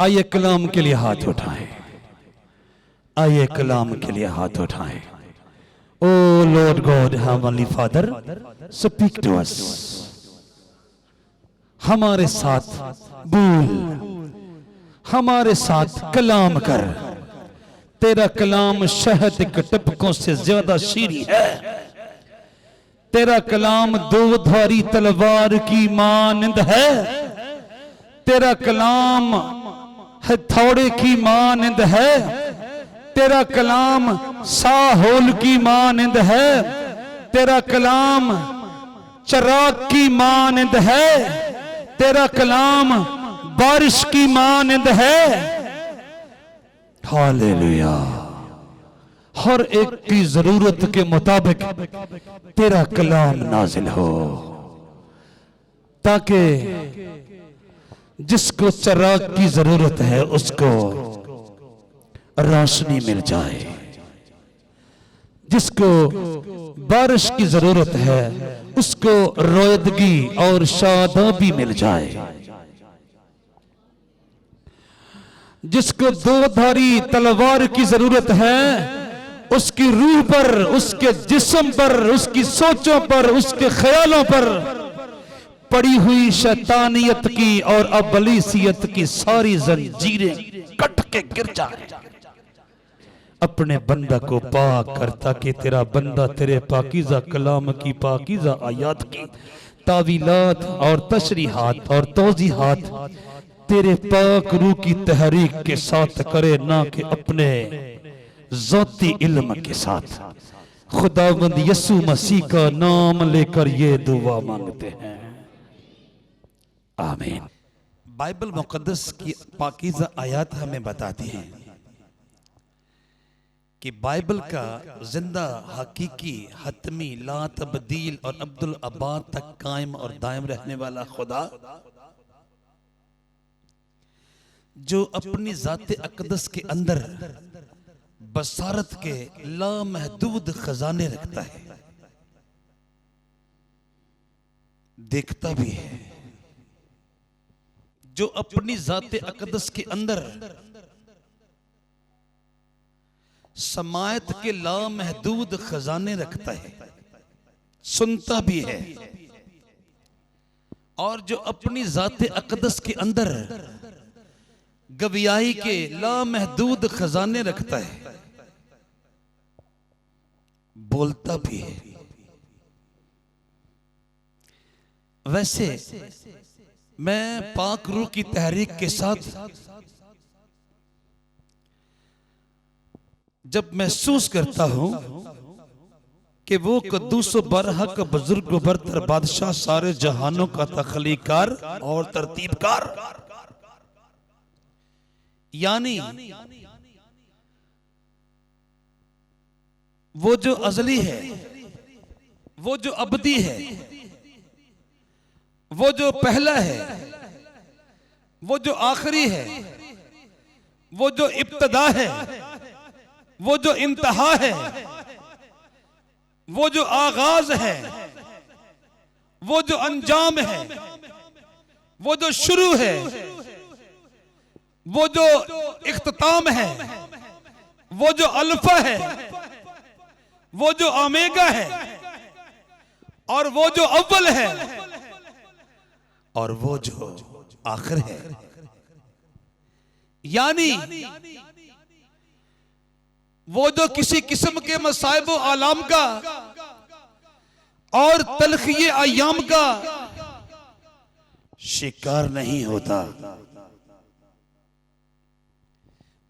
आइए कलाम के लिए हाथ उठाएं, आइए कलाम के लिए हाथ उठाएं। O Lord God heavenly father, speak to us. हमारे साथ बोल, हमारे साथ कलाम कर। तेरा कलाम शहद के टपकों से ज्यादा शीरी है। तेरा कलाम दो धारी तलवार की मानंद है। तेरा कलाम हथौड़े की मानंद है। तेरा कलाम साहोल की मानंद है। तेरा कलाम चराग की मानंद है। तेरा कलाम बारिश की मानंद है। हालेलुया। हर एक की जरूरत के मुताबिक तेरा कलाम नाजिल हो, ताकि जिसको चराग की जरूरत है उसको रोशनी मिल जाए, जिसको बारिश की जरूरत है उसको रोयदगी और शादाबी मिल जाए, जिसको दो धारी तलवार की जरूरत है उसकी रूह पर, उसके जिस्म पर, उसकी सोचों पर, उसके ख्यालों पर पड़ी हुई शैतानियत की और अबलीसियत की सारी जंजीरें कट के गिर जाए। अपने बंदा को पाक कर, ताकि तेरा बंदा तेरे पाकीज़ा कलाम की पाकीज़ा आयात की तावीलात और तशरीहात और तौजीहात तेरे पाक रूह की तहरीक के साथ करे, ना कि अपने ज़ाती इल्म के साथ। खुदावंद यीशु मसीह का नाम लेकर ये दुआ मांगते हैं, आमीन। बाइबल मुकद्दस की पाकीज़ा आयात हमें बताती हैं कि बाइबल का जिंदा, हकीकी, हतमी, ला तब्दील और अब्दुल अबाद तक कायम और दायम रहने वाला खुदा, जो अपनी ज़ाते अक़दस के अंदर बसारत के लामहदूद खजाने रखता है, देखता भी है, जो अपनी ज़ाते अक़दस के अंदर समायत के लामहदूद खजाने रखता है, सुनता भी है, और जो अपनी ज़ाते अक़दस के अंदर गवियाई के लामहदूद खजाने रखता है, बोलता भी है। वैसे मैं पाक रूह की तहरीक के साथ जब महसूस करता हूं कि वो कद्दूस बरहक बुजुर्ग बरतर बादशाह, सारे जहानों का तख्लीकार और तरतीबकार, यानी वो जो अजली है, वो जो अबदी है, वो जो पहला है, वो जो आखिरी है, वो जो इब्तदा है, वो जो इंतहा है, वो जो आगाज है, वो जो अंजाम है, वो जो शुरू है, वो जो इख्तिताम है, वो जो अल्फा है, वो जो ओमेगा है, और वो जो अव्वल है, और वो जो आखिर है। यानी वो जो किसी किस्म के मसाइब व आलाम का और तलखिए अय्याम का शिकार नहीं होता,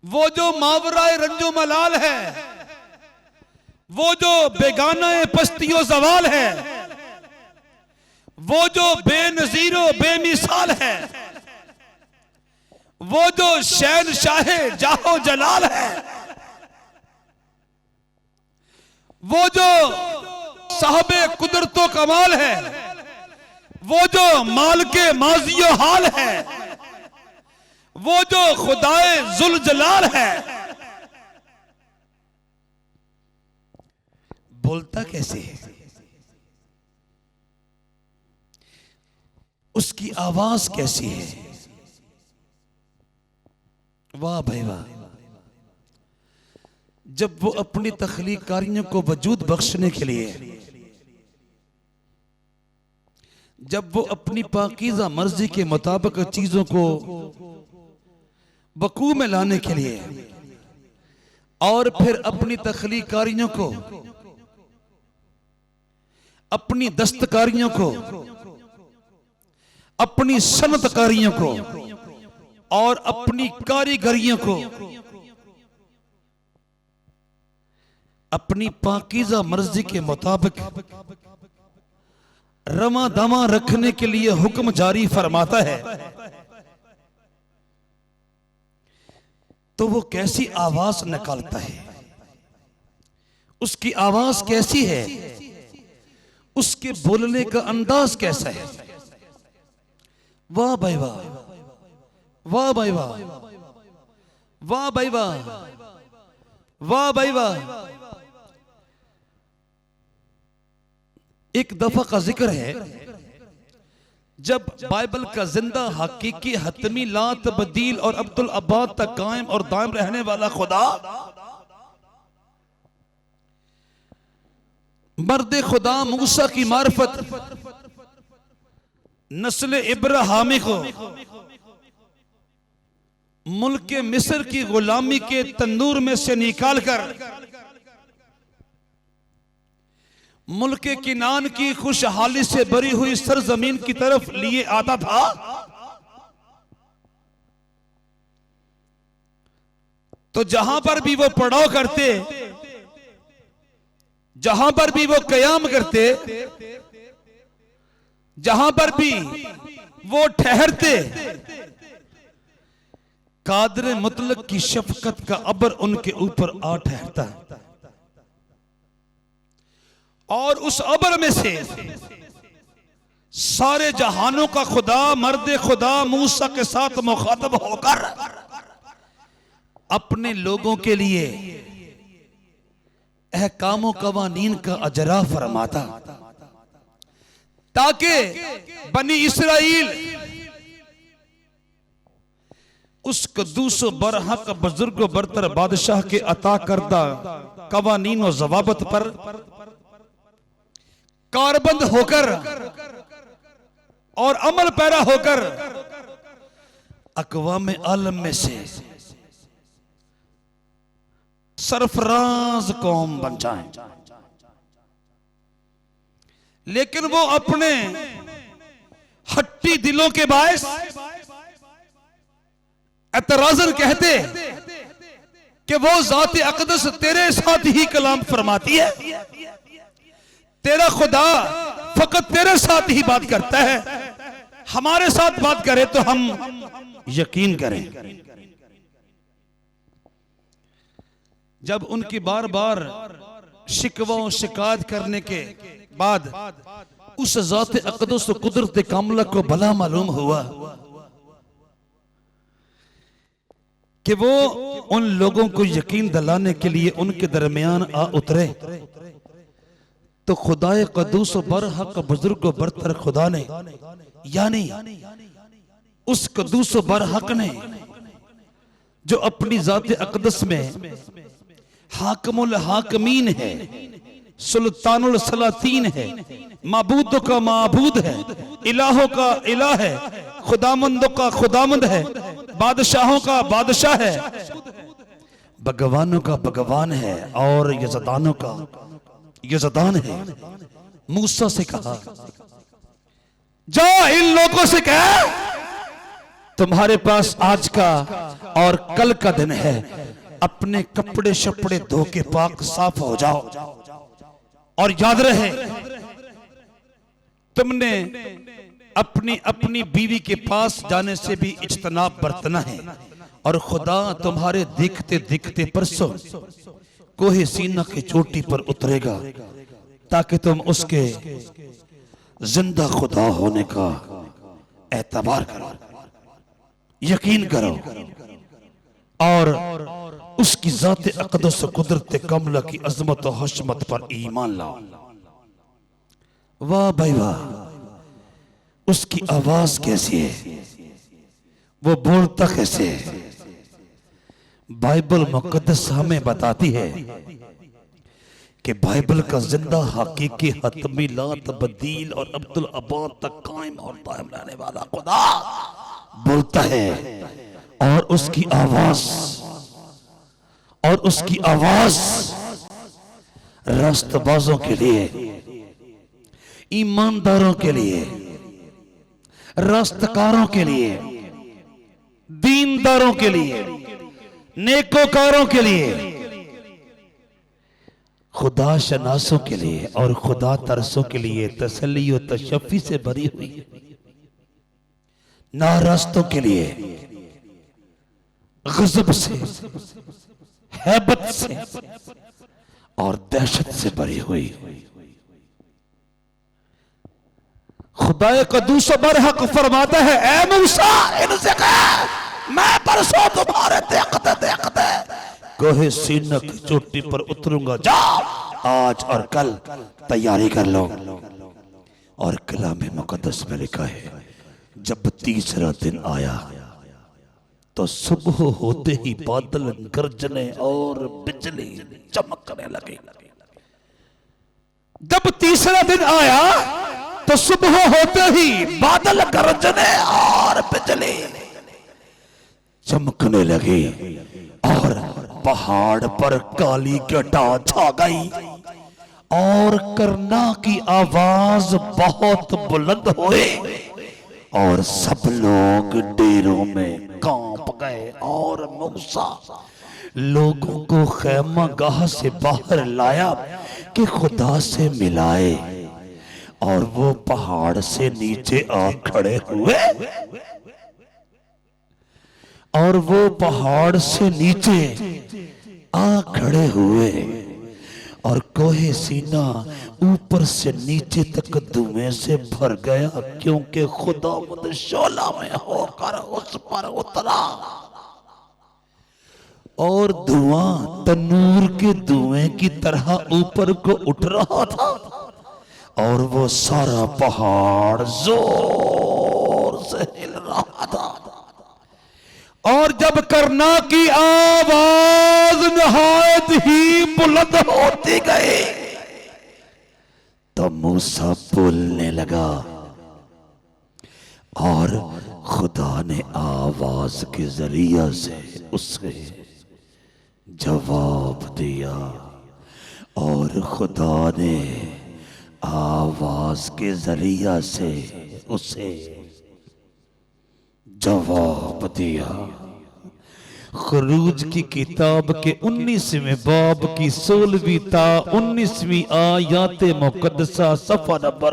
वो जो मावराए रंजो मलाल है, वो जो बेगाना पस्तियों जवाल है, वो जो बेनजीरो बेमिसाल है, वो जो शहनशाहे जाहो जलाल है, वो जो साहबे कुदरतो कमाल है, वो जो मालिके माजियो हाल है, वो जो खुदाए जुल जलाल है। बोलता कैसे है, उसकी आवाज कैसी है, वाह भाई वाह। जब वो अपनी तख्लीक कारियों को वजूद बख्शने के लिए, जब वो अपनी पाकीज़ा मर्जी के मुताबिक चीजों को वकू में लाने के लिए और फिर अपनी तख्लीक कारियों को, अपनी दस्तकारियों को, अपनी सनतकारियों को और अपनी कारीगरियों को अपनी पाकीज़ा मर्जी के मुताबिक रमा दमा रखने के लिए हुक्म जारी फरमाता है, तो वो कैसी आवाज निकालता है, उसकी आवाज कैसी है, उसके बोलने का अंदाज कैसा है। वाह भाई वाह, वाह भाई वाह, वाह भाई वाह, वाह भाई वाह। एक दफा का जिक्र है जब बाइबल का जिंदा हकीकी हतमी ला तब्दील और अब्दुल अब्बाद तक कायम और दायम रहने वाला खुदा मर्द खुदा मूसा की मार्फत नस्ल इब्राहिमी को मुल्क मिस्र की गुलामी के तंदूर में से निकालकर मुल्क किनान की खुशहाली से भरी हुई सरजमीन की तरफ लिए आता था, तो जहां पर भी वो पड़ाव करते, जहां पर भी वो कयाम करते, जहां पर भी वो ठहरते, कादर मुतलक की शफकत का अबर उनके ऊपर आ ठहरता और उस अबर में से सारे जहानों का खुदा मर्द खुदा मूसा के साथ मुखातब होकर अपने लोगों के लिए अहकामों कवानीन का अजरा फरमाता, ताकि बनी इसराइल उस कद्दूस बरहक बुजुर्ग बरतर बादशाह के अता करदा कवानीन और जवाबत पर कारबंद होकर और अमल पैरा होकर अक़वाम आलम में से सरफराज कौम बन जाएं। लेकिन वो अपने हट्टी दिलों के बायस एतराज़न कहते कि वो ज़ात अक़दस तेरे साथ ही कलाम फरमाती है, तेरा खुदा फकत तेरे साथ ही बात करता है, हमारे साथ बात करे तो हम यकीन करें। जब उनकी बार बार शिकवा शिकायत करने के बाद उस ज़ात अक़दस कुदरत कामला को भला मालूम हुआ कि वो उन लोगों को यकीन दिलाने के लिए उनके दरमियान आ उतरे, तो खुदाए कद्दूस बरहक बुजुर्ग बरतर खुदा ने, यानी उस कद्दूस बरहक ने जो अपनी ज़ात अक़दस में हाकिमुल हाकिमीन है, सुल्तानुल सलातीन है, माबूदों का माबूद है, इलाहों का इलाह है, खुदामंदों का खुदामंद है, बादशाहों का बादशाह है, भगवानों का भगवान है और यज़दानों का यज़दान है। मूसा से कहा, जा इन लोगों से कह तुम्हारे पास आज का और कल का दिन है, अपने कपड़े शपड़े धो के पाक साफ हो जाओ, और याद रहे तुमने अपनी अपनी बीवी के पास जाने से भी इज्तनाब बरतना है, और खुदा तुम्हारे दिखते दिखते परसों कोहे सीना की चोटी पर उतरेगा, ताकि तुम उसके जिंदा खुदा होने का एतबार करो, यकीन करो और उसकी ज़ात अक़दस कुदरत कमला की अज़मत और हशमत पर ईमान लाओ। वाह भाई वाह, उसकी आवाज कैसी है, वो बोलता कैसे है, बाइबल मुकद्दस हमें बताती है कि बाइबल का जिंदा हकीकी हतमी ला तब्दील और अब्दुल अबाद तक कायम और दायम रहने वाला खुदा बोलता है, और उसकी आवाज रास्तबाजों के लिए, ईमानदारों के लिए, रास्तकारों के लिए, दीनदारों के लिए, नेकोकारों के लिए, खुदा शनासों के लिए और खुदा तरसों के लिए तसल्ली और तशफ़ी से भरी हुई है। नारास्तों के लिए गज़ब से, हैबत से और दहशत से भरी हुई। खुदा कदूस बरहक फरमाता है, ऐ मूसा इनसे कह मैं परसों तुम्हारे देखते देखते कोहे सीना की चोटी पर उतरूंगा, जाओ आज और कल तैयारी कर लो। और कलाम मुकद्दस में लिखा है, जब तीसरा दिन आया तो सुबह होते ही बादल गरजने और बिजली चमकने लगी। जब तीसरा दिन आया तो सुबह होते ही बादल गरजने और बिजली चमकने लगी और पहाड़ पर काली घटा छा गई और करना की आवाज बहुत बुलंद हुई और सब लोग डेरों में कांप गए। और मूसा लोगों को खैमा गाह से बाहर लाया कि खुदा से मिलाए, और वो पहाड़ से नीचे आ खड़े हुए, और वो पहाड़ से नीचे आ खड़े हुए, और कोहे सीना ऊपर से नीचे तक धुएं से भर गया, क्योंकि खुदा शोला में होकर उस पर उतरा। और धुआं तनूर के धुएं की तरह ऊपर को उठ रहा था, और वो सारा पहाड़ जोर से हिल रहा था। और जब करना की आवाज नहायत ही बुलंद होती गई तो मूसा बोलने लगा, और खुदा ने आवाज के जरिया से उसे जवाब दिया। और खुदा ने आवाज के जरिया से उसे जवाब दिया। खरूज की किताब के 19वें बाब की 16वीं ता 19वीं आयत मुकद्दसा सफा नंबर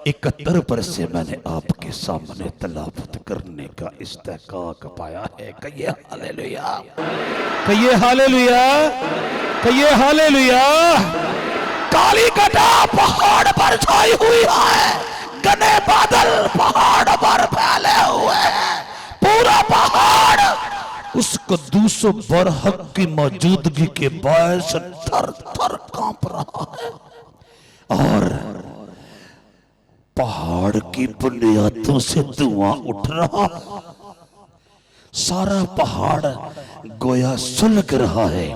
71 पर से मैंने आपके सामने तलावत करने का इस्तेकाक पाया है। कहिए हालेलुया, कहिए हालेलुया, कहिए हालेलुया। काली घटा पहाड़ पर छाई हुई है, घने बादल पहाड़ पर फैले हुए हैं, पूरा पहाड़ उस कद्दूस बरहक की मौजूदगी के बायस थर थर कांप रहा है। और पहाड़ की बुनियादों से धुआं उठ रहा है, सारा पहाड़ गोया सुलग रहा है,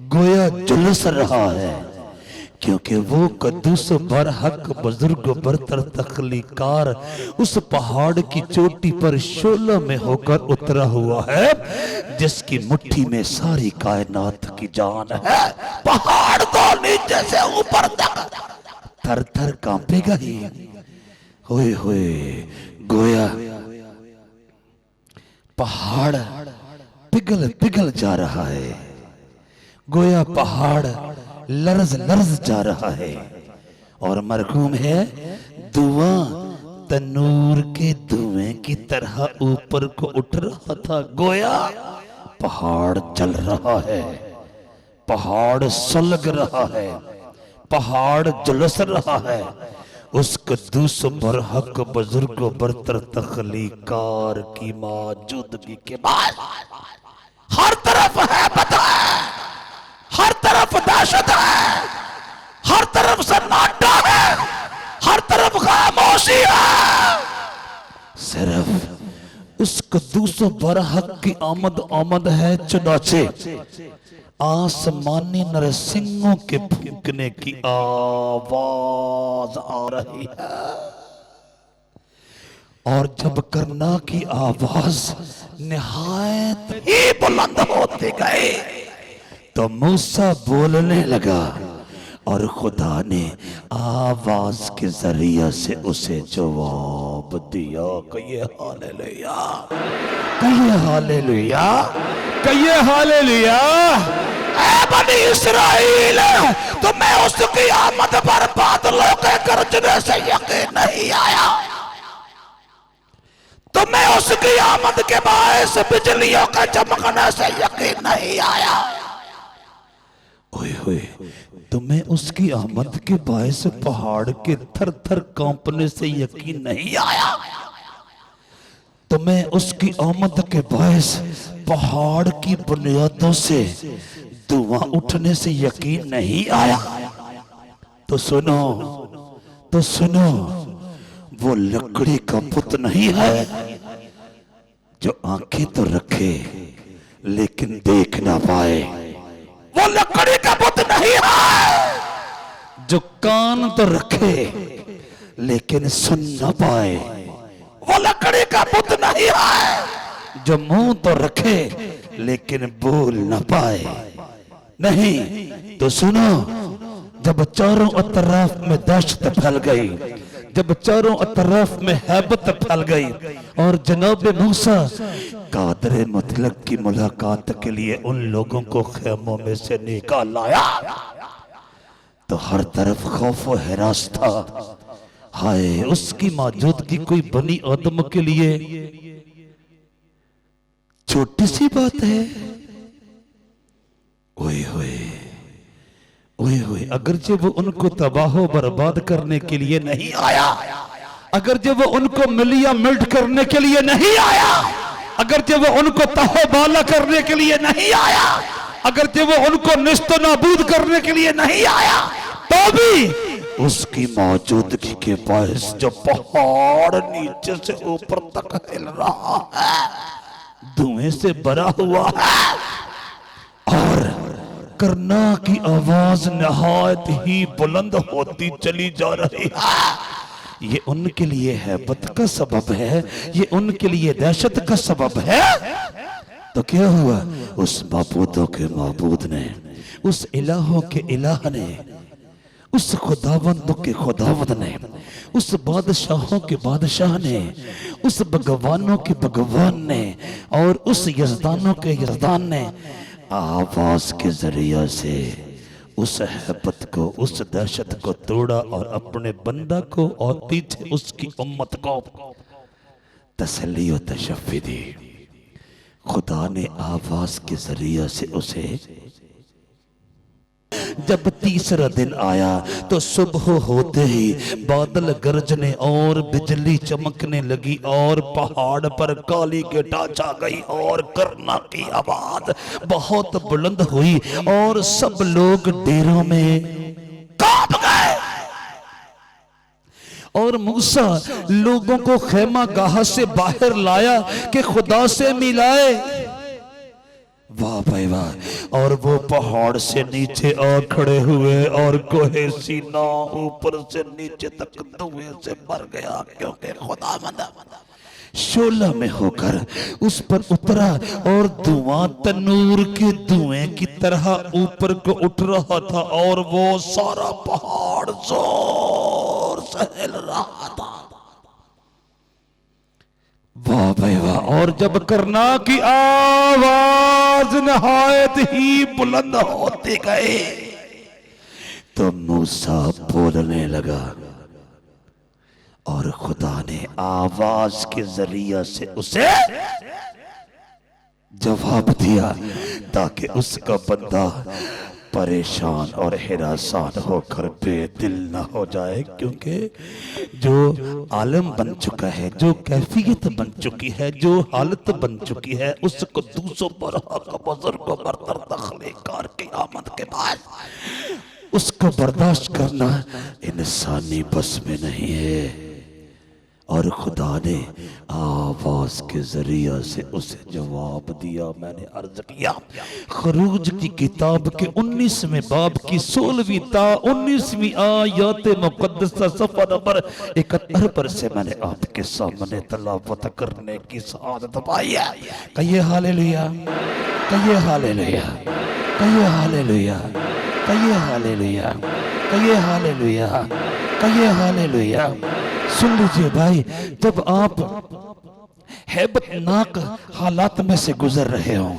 गोया झुलस रहा है, क्योंकि वो कद्दूस बरहक बुजुर्ग बरतर तख्लीकार उस पहाड़ की चोटी पर शोला में होकर उतरा हुआ है, जिसकी मुट्ठी में सारी कायनात की जान है। पहाड़ तो नीचे से ऊपर तक थर थर कांपेगा ही। होए होए, गोया पहाड़ पिघल पिघल जा रहा है, गोया पहाड़ लर्ज लर्ज जा रहा है। और मरहूम है धुआं तनूर के धुएं की तरह ऊपर को उठ रहा था, गोया पहाड़ जल रहा है, पहाड़ सुलग रहा है, पहाड़ झुलस रहा है। उस कद्दूस बरहक बुजुर्ग बरतर तख्लीकार की मौजूदगी के बाद हर तरफ है पता है, हर तरफ दहशत है, हर तरफ सन्नाटा है, हर तरफ खामोशी है। सिर्फ उस कद्दूसों पर हक की आमद आमद है चुनाचे, आसमानी नरसिंहों के फूंकने की आवाज आ रही है। और जब करना की आवाज निहायत ही बुलंद होते गए तो मूसा बोलने लगा और खुदा ने आवाज के जरिए से उसे जवाब दिया। कहिए हालेलुया, कहिए हालेलुया, कहिए हालेलुया। ऐ बनी इस्राएल, तुम्हें उसकी आमद पर बादलों के गरजने से यकीन नहीं आया, तुम्हें उसकी आमद के बायस बिजलियों के चमकने से यकीन नहीं आया। ओए होए, तुम्हें उसकी आमद के बायस पहाड़ के थर थर कांपने से यकीन नहीं आया, तुम्हें उसकी आमद के बायस पहाड़ की बुनियादों से धुआं उठने से यकीन नहीं आया। तो सुनो, तो सुनो, वो लकड़ी का पुत नहीं है जो आंखें तो रखे लेकिन देख ना पाए, वो लकड़ी का पुत नहीं है जो कान तो रखे लेकिन सुन ना पाए, वो लकड़ी का पुत नहीं है जो मुंह तो रखे लेकिन बोल ना पाए। नहीं तो सुनो, जब चारों तरफ में दहशत फैल गई, जब चारों तरफ में हैबत फैल गई और जनाब मूसा कादर मुतलक की मुलाकात के लिए उन लोगों को खेमों में से निकाल लाया तो हर तरफ खौफ व हिरास था। हाय, उसकी मौजूदगी कोई बनी आदम के लिए छोटी सी बात है। ओए होए, ओए होए, अगर जब वो उनको तबाह बर्बाद करने के लिए नहीं आया, अगर जब वो उनको मिलिया मिल्ट करने के लिए नहीं आया, अगर जब वो उनको तहबाला करने के लिए नहीं आया, अगर जब वो उनको निस्त नाबूद करने के लिए नहीं आया, तो भी उसकी मौजूदगी के बायस जो पहाड़ नीचे से ऊपर तक हिल रहा है, धुएं से भरा हुआ है और करना की आवाज नहायत ही बुलंद होती चली जा रही है, ये उनके लिए हैबत का सबब है, ये उनके लिए दहशत का सबब है। तो क्या हुआ, उस माबूदों के माबूद ने, उस इलाहों के इलाह ने, उस खुदावंदों के खुदावंद ने, उस बादशाहों के बादशाह ने, उस भगवानों के भगवान ने और उस यजदानों के यजदान ने आवाज के जरिए से उस हैबत को, उस दहशत को तोड़ा और अपने बंदा को और पीछे उसकी उम्मत को तसल्ली और तशफ़ी दी। खुदा ने आवाज के जरिए से उसे, जब तीसरा दिन आया तो सुबह होते ही बादल गरजने और बिजली चमकने लगी और पहाड़ पर काली घटा छा गई और करना की आवाज बहुत बुलंद हुई और सब लोग डेरों में कांप गए। और मूसा लोगों को खेमा गाह से बाहर लाया कि खुदा से मिलाए। वाह भाई वाह। और वो पहाड़ से नीचे आ खड़े हुए और कोहे सीना ऊपर से नीचे तक धुएं से भर गया, क्योंकि खुदावंद शोला में होकर उस पर उतरा और धुआं तनूर के धुएं की तरह ऊपर को उठ रहा था और वो सारा पहाड़ जोर से हिल रहा था। वाह भाई वाह। और जब करना की आवाज नहायत ही बुलंद होती गई तो मूसा बोलने लगा और खुदा ने आवाज के जरिए से उसे जवाब दिया ताकि उसका बंदा परेशान और हिरासान होकर बेदिल न हो जाए, क्योंकि जो आलम बन चुका है, जो कैफियत बन चुकी है, जो हालत बन चुकी है, उसको दूसरों पर हक बुजुर्ग को बरतर तख्लीकार की आमद के बाद उसको बर्दाश्त करना इंसानी बस में नहीं है। और खुदा ने आवाज के जरिया से उसे जवाब दिया। मैंने अर्ज किया खरूज की किताब के 19वें बाब की 16वीं ता 19वीं आयत मुकद्दसा सफ़ा नंबर 71 पर से मैंने आपके सामने तलावत करने की सआदत पाई है। कहिए हालेलुया, कहिए हालेलुया, कहिए हालेलुया, कहिए हालेलुया, कहिए हालेलुया, कहिए हालेलुया। सुन लीजिए भाई, जब आप हैबतनाक हालात में से गुजर रहे हो,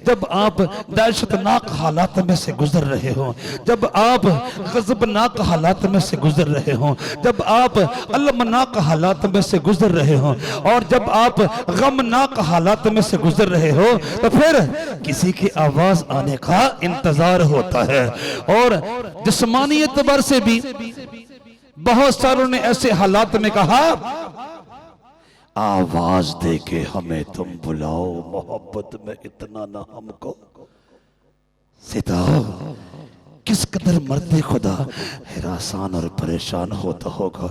जब आप दहशतनाक हालात में से गुजर रहे हो, जब आप गजबनाक हालात में से गुजर रहे हो, जब आप अलमनाक हालात में से गुजर रहे हो और जब आप गमनाक हालात में से गुजर रहे हो, तो फिर किसी की आवाज आने का इंतजार होता है। और जिस्मानी एतबार से भी बहुत सारों ने ऐसे हालात में कहा आवाज दे के हमें तुम बुलाओ, मोहब्बत में इतना ना हमको सिताओ। किस कदर मर्दे खुदा हिरासान और परेशान होता होगा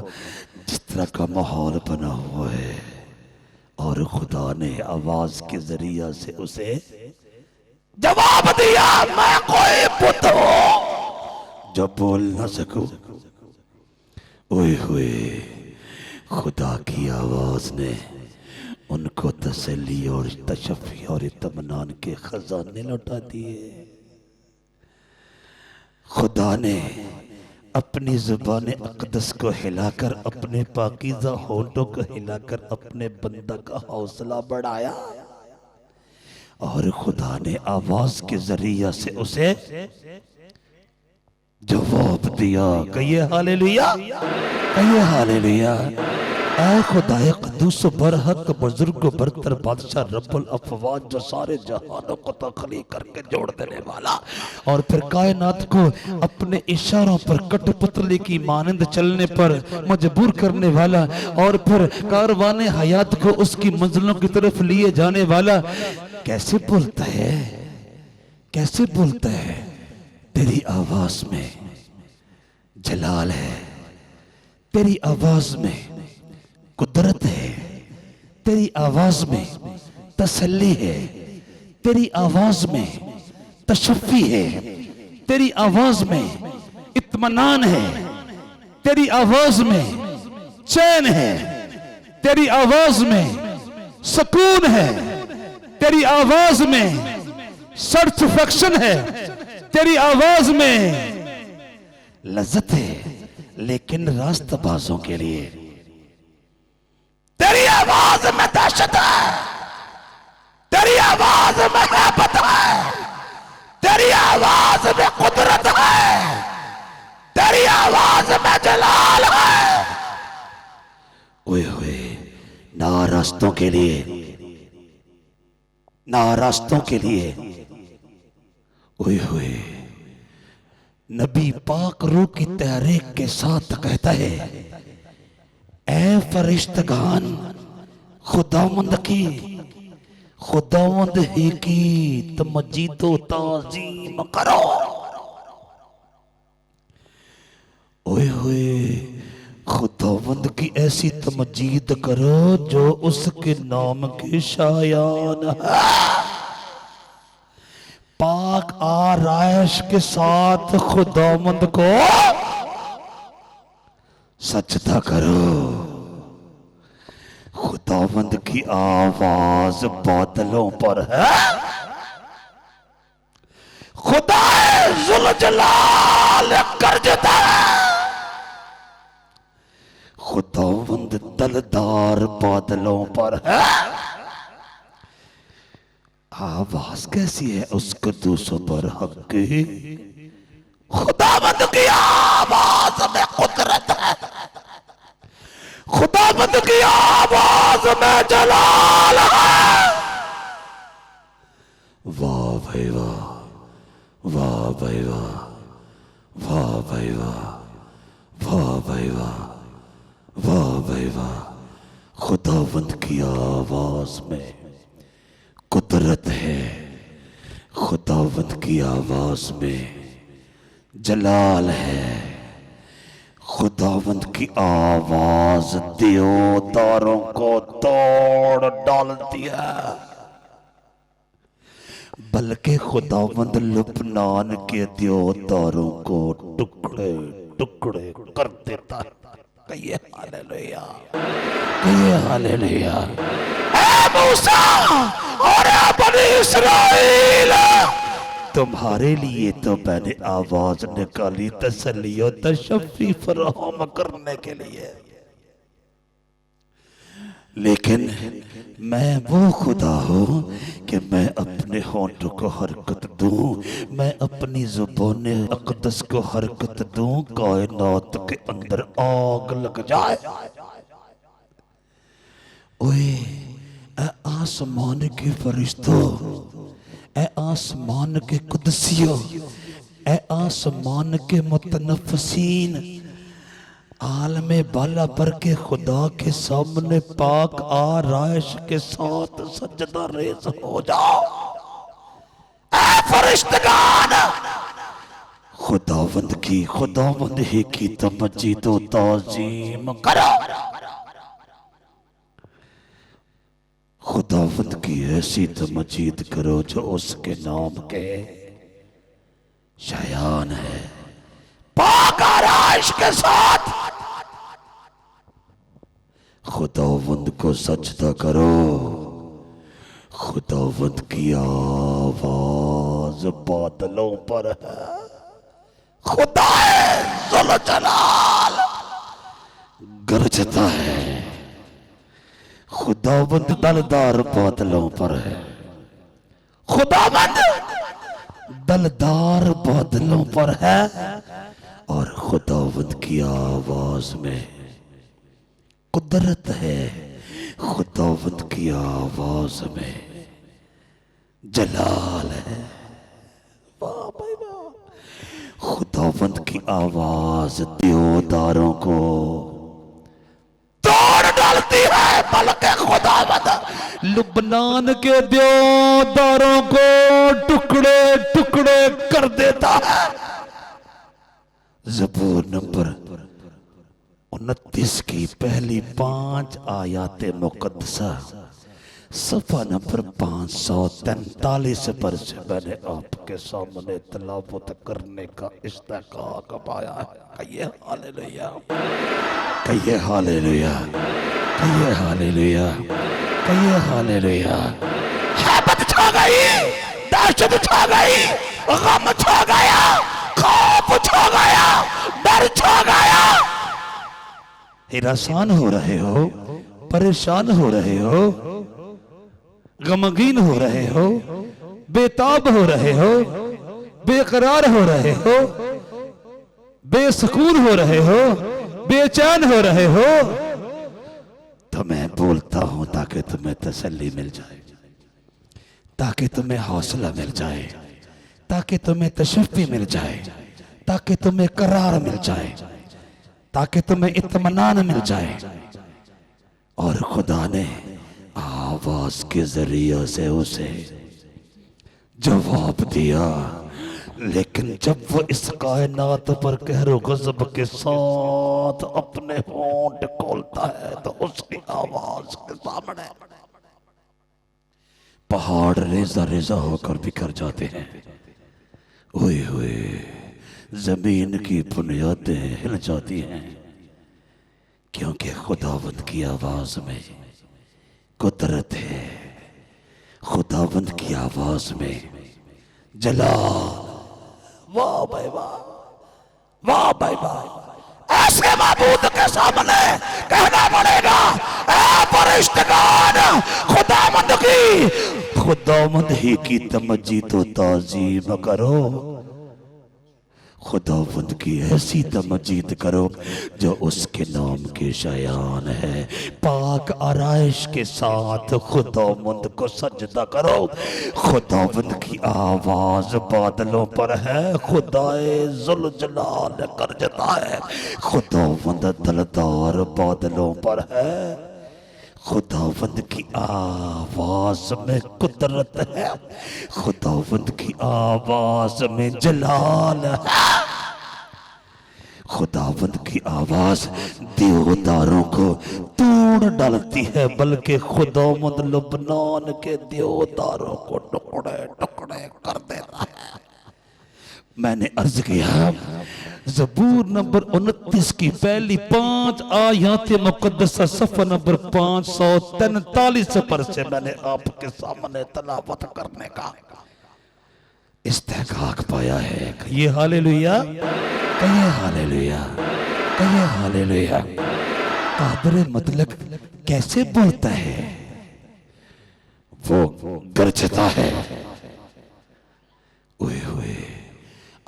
जिस तरह का माहौल बना हुआ है। और खुदा ने आवाज के जरिया से उसे जवाब दिया, मैं कोई पुत हूं जो बोल ना सकूं। ओए हुए, खुदा की आवाज ने उनको तसल्ली और तशफ़ी और इत्मीनान के खजाने लौटा दिए। खुदा ने अपनी ज़ुबान अक़दस को हिलाकर, अपने पाकीज़ा होठों को हिलाकर अपने बंदा का हौसला बढ़ाया और खुदा ने आवाज के जरिया से उसे जवाब दिया। कहिए हालेलुया, कहिए हालेलुया। ऐ खुदाए क़ुद्दूस बरहक बुजुर्ग बरतर बादशाह रब्बुल अफ़वाज, जो सारे जहानों को तख्लीक करके जोड़ देने वाला और फिर कायनात को अपने इशारों पर कठपुतली की मानंद चलने पर मजबूर करने वाला और फिर कारवाने हयात को उसकी मंजिलों की तरफ लिए जाने वाला, कैसे बोलता है, कैसे बोलता है। तेरी आवाज में जलाल है, तेरी आवाज में कुदरत है, तेरी आवाज में तसल्ली है, तेरी आवाज में तशफ़ी है, तेरी आवाज में इत्मीनान है, तेरी आवाज में चैन है, तेरी आवाज में सुकून है, तेरी आवाज में सेटिस्फैक्शन है, तेरी आवाज में लज्जत है। लेकिन रास्तबाजों के लिए तेरी आवाज में दहशत है, तेरी आवाज में हैबत है, तेरी आवाज में कुदरत है, तेरी आवाज में जलाल है। ओए होए, ना रास्तों के लिए, ना रास्तों के लिए। ओए होए, नबी पाक रूह की तहरीक के साथ कहता है, ऐ फरिश्तगान खुदावंद की, खुदावंद ही की तमजीदो ताजीम करो। ओए होए, खुदावंद की ऐसी तमजीद करो जो उसके नाम की शायान है। पाक आराइश के साथ खुदावंद को सजदा करो। खुदावंद की आवाज बादलों पर है। खुदा जुल जलाल गरजता है। खुदावंद तलदार बादलों पर है। आवाज कैसी है उस क़ुद्दूस बरहक की। खुदावंद की आवाज में कुदरत है। खुदावंद की आवाज में जलाल है। वाह भाई वाह, वाह भाई वाह, वाह भाई वाह, वाह भाई वाह, वाह भाई वाह। खुदावंद की आवाज में कुदरत है। खुदावंद की आवाज में जलाल है। खुदावंद की आवाज देवदारों को तोड़ डालती है, बल्कि खुदावंद लुबनान के देवदारों को टुकड़े टुकड़े कर देता है। कहिए हालेलुया, कहिए हालेलुया। ऐ मूसा और ऐ बनी इस्राएल, तुम्हारे लिए तो मैंने आवाज निकाली तसल्ली और तशफ़ी फराहम करने के लिए, लेकिन मैं वो खुदा हूं कि मैं अपने होंठों को हरकत दूं, मैं अपनी ज़ुबान अक़दस को हरकत दूं, कायनात के अंदर आग लग जाए। ओए ऐ आसमान के फरिश्तों, ऐ आसमान के कुदसियों, ऐ आसमान के मुतनफ़सीन, आलमे बाला पर के खुदा के सामने पाक आराइश के साथ सजदा रेज़ हो जाओ। ऐ फरिश्तगान, खुदावंद ही की तमजीद व ताज़ीम करो। खुदावंद की ऐसी तमजीद करो जो उसके नाम के शायान है। पाक आराइश के साथ खुदावंद को सजदा करो। खुदावंद की आवाज बादलों पर है। खुदाए ज़ुल जलाल गरजता है। खुदावंद दलदार बादलों पर है। खुदावंद दलदार बादलों पर है और खुदावंद की आवाज में कुदरत है। खुदावंद की आवाज में जलाल है। वाह भाई वाह। खुदावंद की आवाज देवदारों को तोड़ डालती है, बल्कि खुदावंद लुबनान के देवदारों को टुकड़े टुकड़े कर देता है। ज़बूर नंबर 29 की पहली 5 आयाते मुकद्दसा सफ़ा नंबर 543 पर से मैंने आपके सामने तिलावत करने का इस्तेकाक पाया है। कहिए हालेलुया, कहिए हालेलुया, कहिए हालेलुया, कहिए हालेलुया। हैबत छा गई, दहशत छा गई, गम छा गया, खौफ छा गया, डर छा गया। हिरासान हो रहे हो, परेशान हो रहे हो, गमगीन हो रहे हो, बेताब हो रहे हो, बेकरार हो रहे हो, बेसुकून हो रहे हो, बेचैन हो रहे हो, तो मैं बोलता हूं ताकि तुम्हें तसल्ली मिल जाए, ताकि तुम्हें हौसला मिल जाए, ताकि तुम्हें तशफ़ी मिल जाए, ताकि तुम्हें करार मिल जाए, ताकि तुम्हें इत्मीनान मिल जाए। और खुदा ने आवाज के जरिए से उसे जवाब दिया। लेकिन जब वो इस कायनात पर कहर गज़ब के साथ अपने होंठ खोलता है तो उसकी आवाज के सामने पहाड़ रेजा रेजा होकर बिखर जाते हैं। ओए होए, जमीन की बुनियादें हिल जाती हैं, क्योंकि खुदावंद की आवाज में कुदरत है। खुदावंद की आवाज में जलाल। वाह भाई वाह, वाह भाई वाह। ऐसे माबूद के सामने कहना पड़ेगा, ऐ फरिश्तगान, खुदावंद ही की तमजीद व ताज़ीम करो। खुदावंद की ऐसी तमजीद करो जो उसके नाम के शायान है। पाक आराइश के साथ खुदावंद को सजदा करो। खुदावंद की आवाज बादलों पर है। खुदाए ज़ुल जलाल गरजता है। खुदावंद दलदार बादलों पर है। खुदावंद की आवाज में कुदरत है। खुदावंद की आवाज में जलाल है। खुदावंद की आवाज देवदारों को तोड़ डालती है, बल्कि खुदावंद लबनान के देवदारों को टुकड़े टुकड़े कर देता है। मैंने अर्ज किया ज़बूर नंबर 29 की पहली 5 आयत मुकद्दसा सफ़ा नंबर 543 पर से मैंने आपके सामने तलावत करने का इस्तेहकाक पाया है। कहिए हालेलुया, कहिए हालेलुया, कहिए हालेलुया। कादर मतलब कैसे बोलता है? वो गरजता है, ओए ओए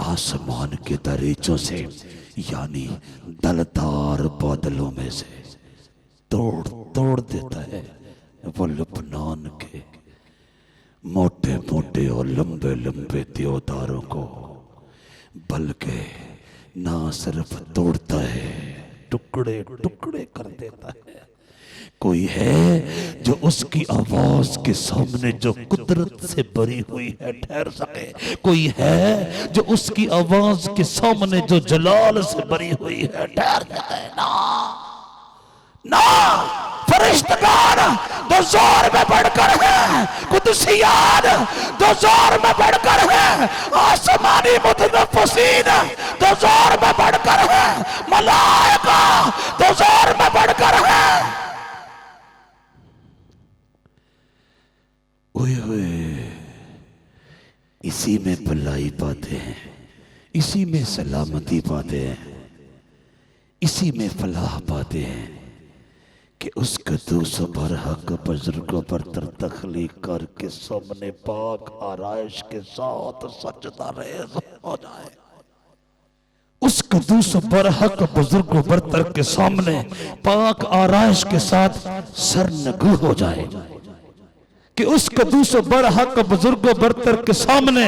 आसमान के दरीचों से, यानी दलदार बादलों में से तोड़ तोड़ देता है वो लबनान के मोटे मोटे और लंबे लंबे देवदारों को, बल्कि ना सिर्फ तोड़ता है, टुकड़े टुकड़े कर देता है। कोई है जो उसकी आवाज के सामने जो कुदरत से भरी हुई है ठहर सके? कोई है जो उसकी आवाज के सामने जो जलाल से भरी हुई है ठहर सके? ना ना, फरिश्तगान दो जोर में बढ़कर है, कुदसियान दो जोर में बढ़कर है, आसमानी मुतनफ्फिसीन दो जोर में बढ़कर है, मलाइका दो जोर में बढ़कर है। ओए ओए, इसी में भलाई पाते हैं, इसी में सलामती पाते हैं, इसी में फलाह पाते हैं कि उस कदूस पर हक बुजुर्गों पर तख्लीक करके सामने पाक आराइश के साथ सजदा रेज़ हो जाए। उस कदूस पर हक बुजुर्गों बरतर के सामने पाक आराइश के साथ सरनगू हो जाए, कि उस कदूस बर हक बुजुर्गों बरतर के सामने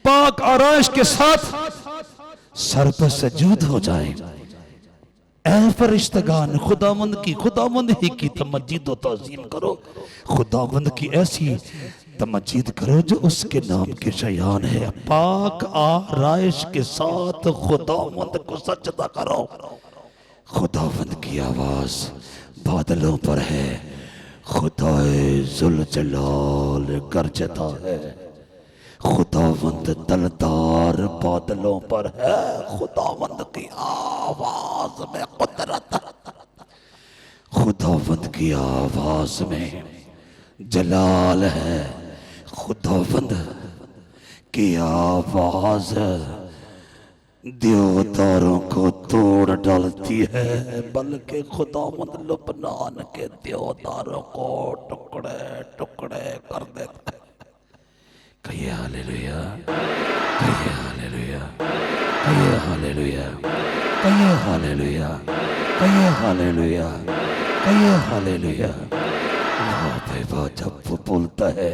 पाक आराइश के साथ सर पर सजूद हो जाए। ऐ फरिश्तगान खुदावंद ही की तमजीद और ताज़ीम करो, खुदावंद की ऐसी तमजीद करो जो उसके नाम के शयान है। पाक आराइश के साथ खुदावंद को सजदा करो। खुदावंद की आवाज बादलों पर है, खुदाए जुल जलाल गरजता है, खुदावंद दलदार बादलों पर है, खुदावंद की आवाज में कुदरत, खुदावंद की आवाज में जलाल है, खुदावंद की आवाज देवदारों को तोड़ डालती है, बल्कि खुदावंद लबनान के देवदारों को टुकड़े टुकड़े कर देता है। कहिए हालेलुया, कहिए हालेलुया, कहिए हालेलुया, कहिए हालेलुया, कहिए हालेलुया, कहिए हालेलुया। वाह भाई वाह, जब वो बोलता है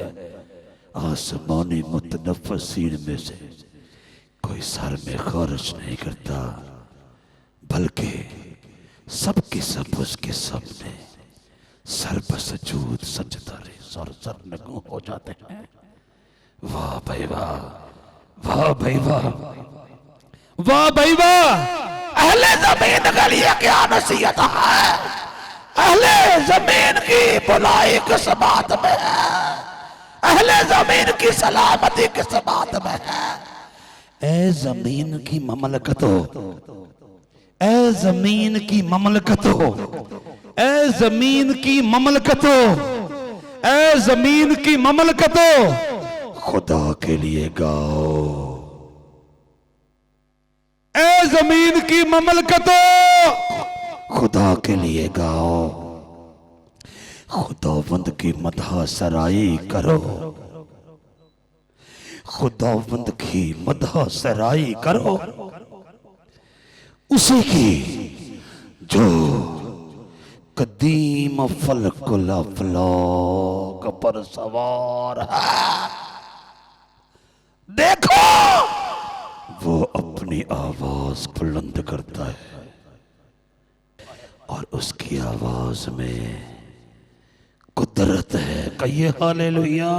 आसमानी मुतनफ्फिसीन में से कोई सर में खारिज नहीं करता, बल्कि सबके सब उसके सामने सर पर सजूद सजदा रेज़ और सरनगू हो जाते हैं। वाह भाई वाह, वाह भाई वाह, वाह भाई वाह। अहले जमीन के लिए क्या नसीहत है? अहले जमीन की भलाई किस बात में है? अहले जमीन की सलामती किस बात में है? ए जमीन की ममलकत हो, ए जमीन की ममलकत हो, ए जमीन की ममलकत हो, ए जमीन की ममलकत हो, खुदा के लिए गाओ। ए जमीन की ममलकत हो, खुदा के लिए गाओ। खुदावंद की मदह सराई करो, खुदावंद की मदह सराई करो, उसी की जो कदीम फलकुल अफलाक पर सवार है। देखो वो अपनी आवाज बुलंद करता है और उसकी आवाज में कुदरत है। कहिए हालेलुया,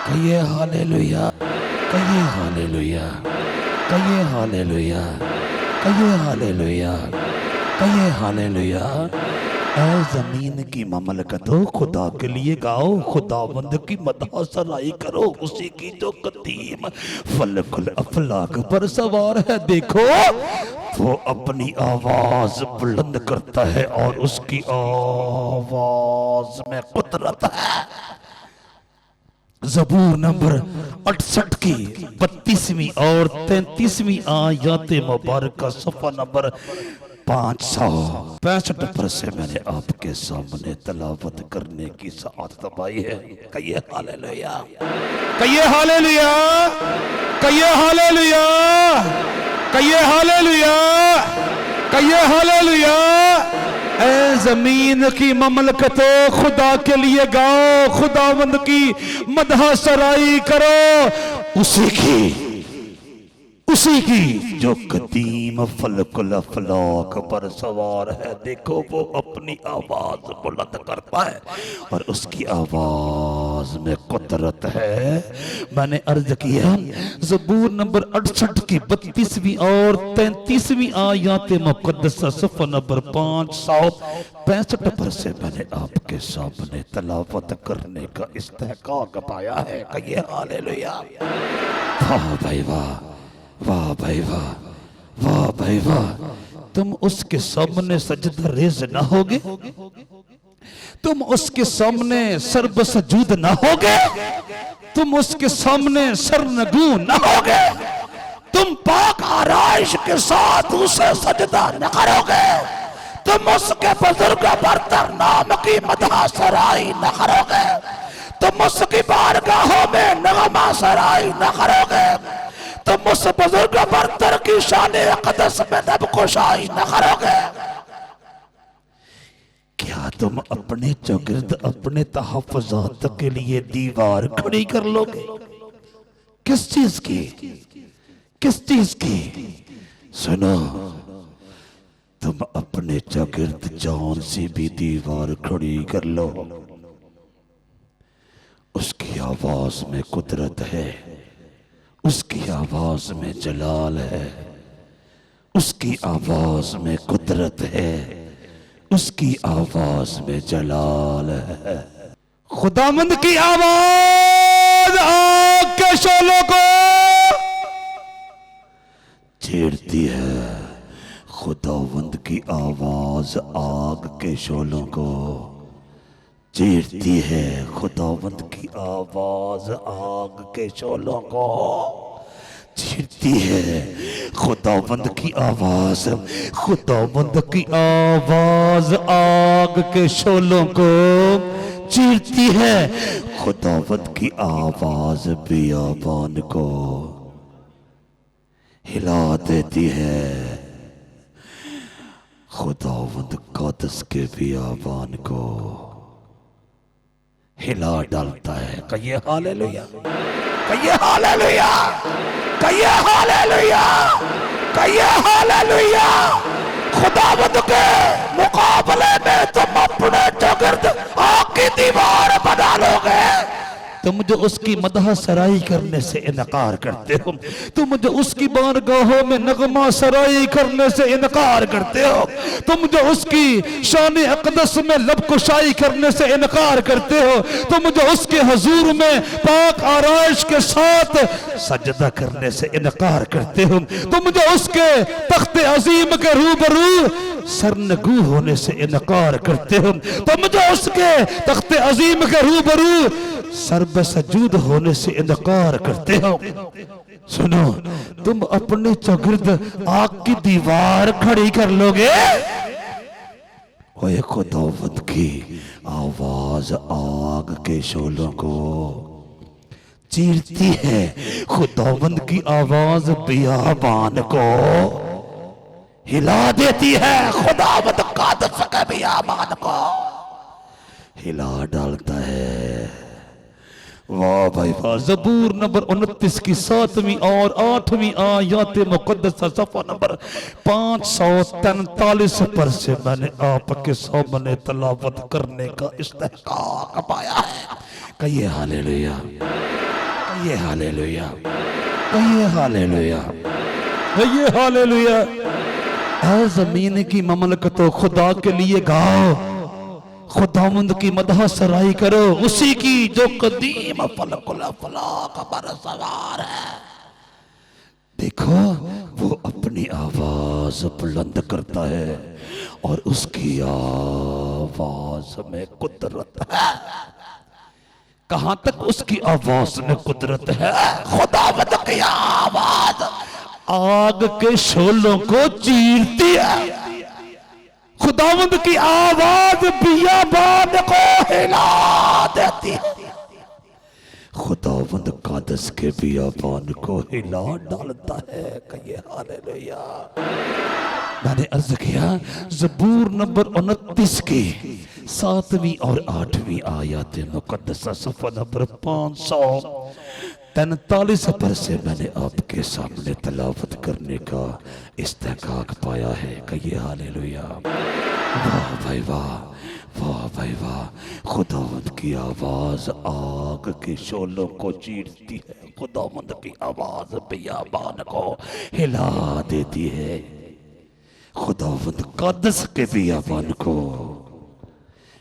कहिए हालेलुया, कहिए हालेलुया, कहिए हालेलुया, कहिए हालेलुया, कहिए हालेलुया। ऐ जमीन की ममलकत हो, खुदा के लिए गाओ, खुदावंद की मदह सराई करो, उसी की जो कदीम फलकुल अफलाक पर सवार है। देखो वो अपनी आवाज बुलंद करता है और उसकी आवाज में कुदरत है। ज़बूर नंबर 68 की 32वीं और 33वीं आयत मुबारक सफ़ा नंबर 565 पर से मैंने आपके सामने तलावत करने की सआदत पाई है। कहिए हालेलुया, कहिए हालेलुया, कहिए हालेलुया, कहिए हालेलुया, कहिए हालेलुया। ऐ जमीन की ममलकतो, खुदा के लिए गाओ, खुदावंद की मदह सराई करो, उसी की जो कदीम फलकुल अफलाक पर सवार है। देखो वो अपनी आवाज बुलंद करता है और उसकी आवाज में कुदरत है। मैंने अर्ज किया ज़बूर नंबर 68 की 32वीं और 33वीं आयत मुक़द्दसा सफ़ा नंबर 565 पर से मैंने आपके सामने तलावत करने का इस्तेहकाक पाया है। कहिए हालेलुया। वाह भाई वाह, वाह भाई वाह, वाह भाई वाह। तुम उसके सामने सजदा रेज़ ना होगे, तुम उसके सामने सर्ब सजूद ना होगे, तुम उसके सामने सरनगू ना होगे, तुम पाक आराइश के साथ उसे सजदा न करोगे, तुम उसके बुजुर्ग बरतर नाम की मदह सराई न करोगे, तुम उसकी बारगाहों में नगमा सराई न करोगे, तुम उस बुजुर्ग बरतर की शान अक़दस में नबकुशाई न करोगे। क्या तुम अपने चौगिर्द अपने तहफ़्फ़ुज़ात के लिए दीवार खड़ी कर लोगे? किस चीज की, किस चीज की? सुनो, तुम अपने चौगिर्द जान से भी दीवार खड़ी कर लो। उसकी आवाज में कुदरत है, उसकी आवाज में जलाल है, उसकी आवाज में कुदरत है, उसकी आवाज में जलाल है। खुदावंद की आवाज आग के शोलों को छेड़ती है। खुदावंद की आवाज आग के शोलों को चीरती है। खुदावंद की आवाज आग के शोलों को चीरती है। खुदावंद की आवाज, खुदावंद की आवाज आग के शोलों को चीरती है। खुदावंद की आवाज बियाबान को हिला देती है। खुदावंद क़ुद्स के बियाबान को हिला डालता है। कहिए हालेलुया, कहिए हालेलुया, कहिए हालेलुया, कहिए हालेलुया। खुदावंद के मुकाबले में तुम अपने चौगिर्द आग की दीवार बना लोगे। तुम जो उसकी मदह सराई करने से इनकार करते हो, तुम जो उसकी बारगाहों में नगमा सराई करने से इनकार करते हो, तुम जो उसकी शान अक़दस में लबकुशाई करने से इनकार करते हो, तुम जो उसके हुजूर में पाक आराइश के साथ सजदा करने से इनकार करते हो, तुम जो उसके तख्त अजीम के रूबरू सरनगू होने से इनकार करते हो, तुम जो उसके तख्त अजीम के रूबरू सर्ब सजूद होने से इनकार करते हो। सुनो, तुम अपने चौगिर्द आग की दीवार खड़ी कर लोगे। ओए खुदावंद की आवाज आग के शोलों को चीरती है। खुदावंद की आवाज बियाबान को हिला देती है। खुदावंद क़ुद्स के बियाबान को हिला डालता है। वाह भाई वाह। ज़बूर नंबर 29 की 7वीं और 8वीं आयत मुक़द्दसा सफ़ा नंबर 543 पर से मैंने आपके सामने तलावत करने का इस्तेहकाक पाया है। कहिए हालेलुया, कहिए हालेलुया, कहिए हालेलुया। ये हालेलुया। ऐ जमीन की ममलकतों, खुदा के लिए गाओ, खुदावंद की मदह सराई करो, उसी की जो कदीम फलकुल अफलाक पर सवार है। देखो वो अपनी आवाज बुलंद करता है और उसकी आवाज में कुदरत है। कहां तक उसकी आवाज में कुदरत है? खुदावंद की आवाज आग के शोलों को चीरती है। खुदावंद की आवाज बियाबान को हिला देती है। खुदावंद कादस के बियाबान को हिला डालता है। कहिए हालेलुया। मैंने अर्ज किया ज़बूर नंबर 29 की 7वीं और 8वीं आयत मुकद्दसा सफ़ा नंबर 543 पर से मैंने आपके सामने तलावत करने का इस्तेकाक पाया है। कहिए हालेलुया। वाह भाई वाह, वाह भाई वाह। खुदावंद की आवाज आग के शोलों को चीरती है। खुदावंद की आवाज बियाबान को हिला देती है। खुदावंद कादस के बियाबान को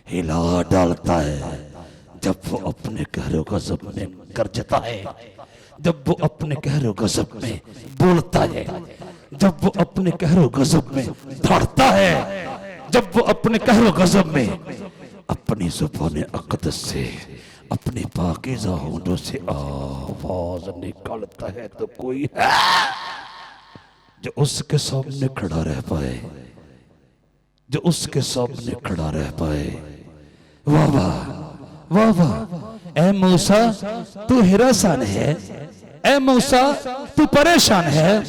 हिला डालता है। जब वो अपने कहरो गज़ब में गरजता है, जब वो अपने कहरो गज़ब में बोलता है, जब वो अपने कहरो गज़ब में धड़ता है, जब वो अपने कहरो गज़ब में अपनी ज़ुबान अक़दस से, अपने पाकीज़ा होंठों से आवाज निकालता है, तो कोई है जो उसके सामने खड़ा रह पाए, जो उसके सामने खड़ा रह पाए। वाह वाह, वाह वाह। ऐ मूसा तू हिरासान है, ऐ मूसा तू परेशान है,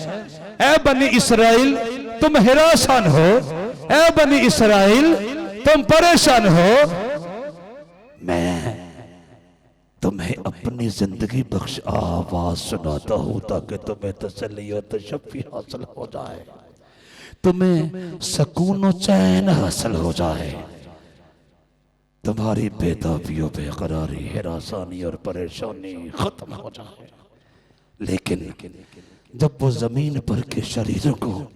ऐ बनी इसराइल तुम हिरासान हो, ऐ बनी इसराइल तुम परेशान हो। मैं तुम्हें अपनी जिंदगी बख्श आवाज सुनाता हूं ताकि तुम्हें तसल्ली और तशफ़ी हासिल हो जाए, तुम्हें सुकून और चैन हासिल हो जाए, तुम्हारी बेताबियों, बेकरारी, हिरासानी और परेशानी खत्म हो जाए। लेकिन जब वो जमीन पर के शरीरों को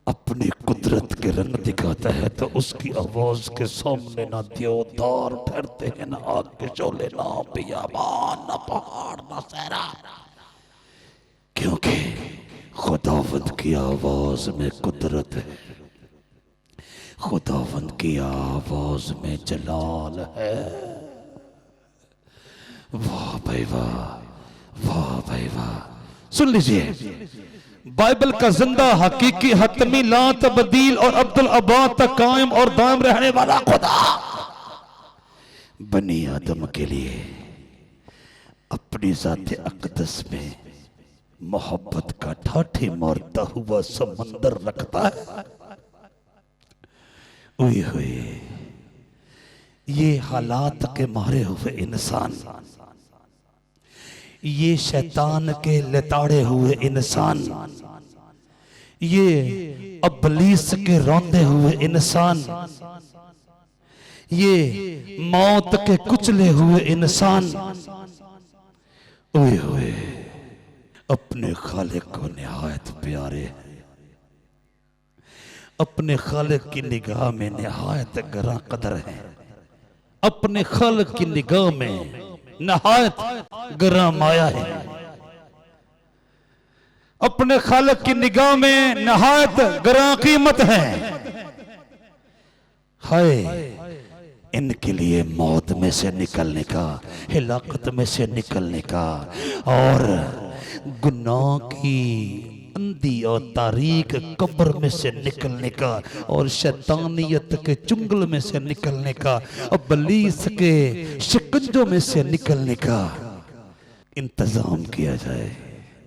अपनी कुदरत के रंग दिखाता है तो उसकी आवाज के सामने ना देवदार ठहरते हैं, ना आग के शोले, ना बियाबान, ना पहाड़, ना सहरा, क्योंकि खुदावंद की आवाज में कुदरत है, खुदावंद की आवाज में जलाल है। वाह भाई वाह, वाह भाई वाह। सुन लीजिए, बाइबल का जिंदा, हकीकी, हतमी, ला तब्दील और अब्दुल अबाद तक कायम और दायम रहने वाला खुदा बनी आदम के लिए अपनी ज़ात अक़दस में मोहब्बत का ठाठे मारता हुआ समंदर रखता है। ओए होए, ये हालात के मारे हुए इंसान, ये शैतान के लताड़े हुए इंसान, ये अबलीस के रौंदे हुए इंसान, ये मौत के कुचले हुए इंसान, ओए होए, अपने खालिक को निहायत प्यारे हैं, अपने खालिक की निगाह में निहायत गरा कदर है, अपने खालिक की निगाह में निहायत गरा माया है, अपने खालिक की निगाह में निहायत गरा कीमत है। हाय, इनके लिए मौत में से निकलने का, हिलाकत में से निकलने का और गुनाह की अंधी और तारीक कब्र में से निकलने का और शैतानियत के चुंगल में से निकलने का, अबलीस के शिकंजों में से निकलने का इंतजाम किया जाए,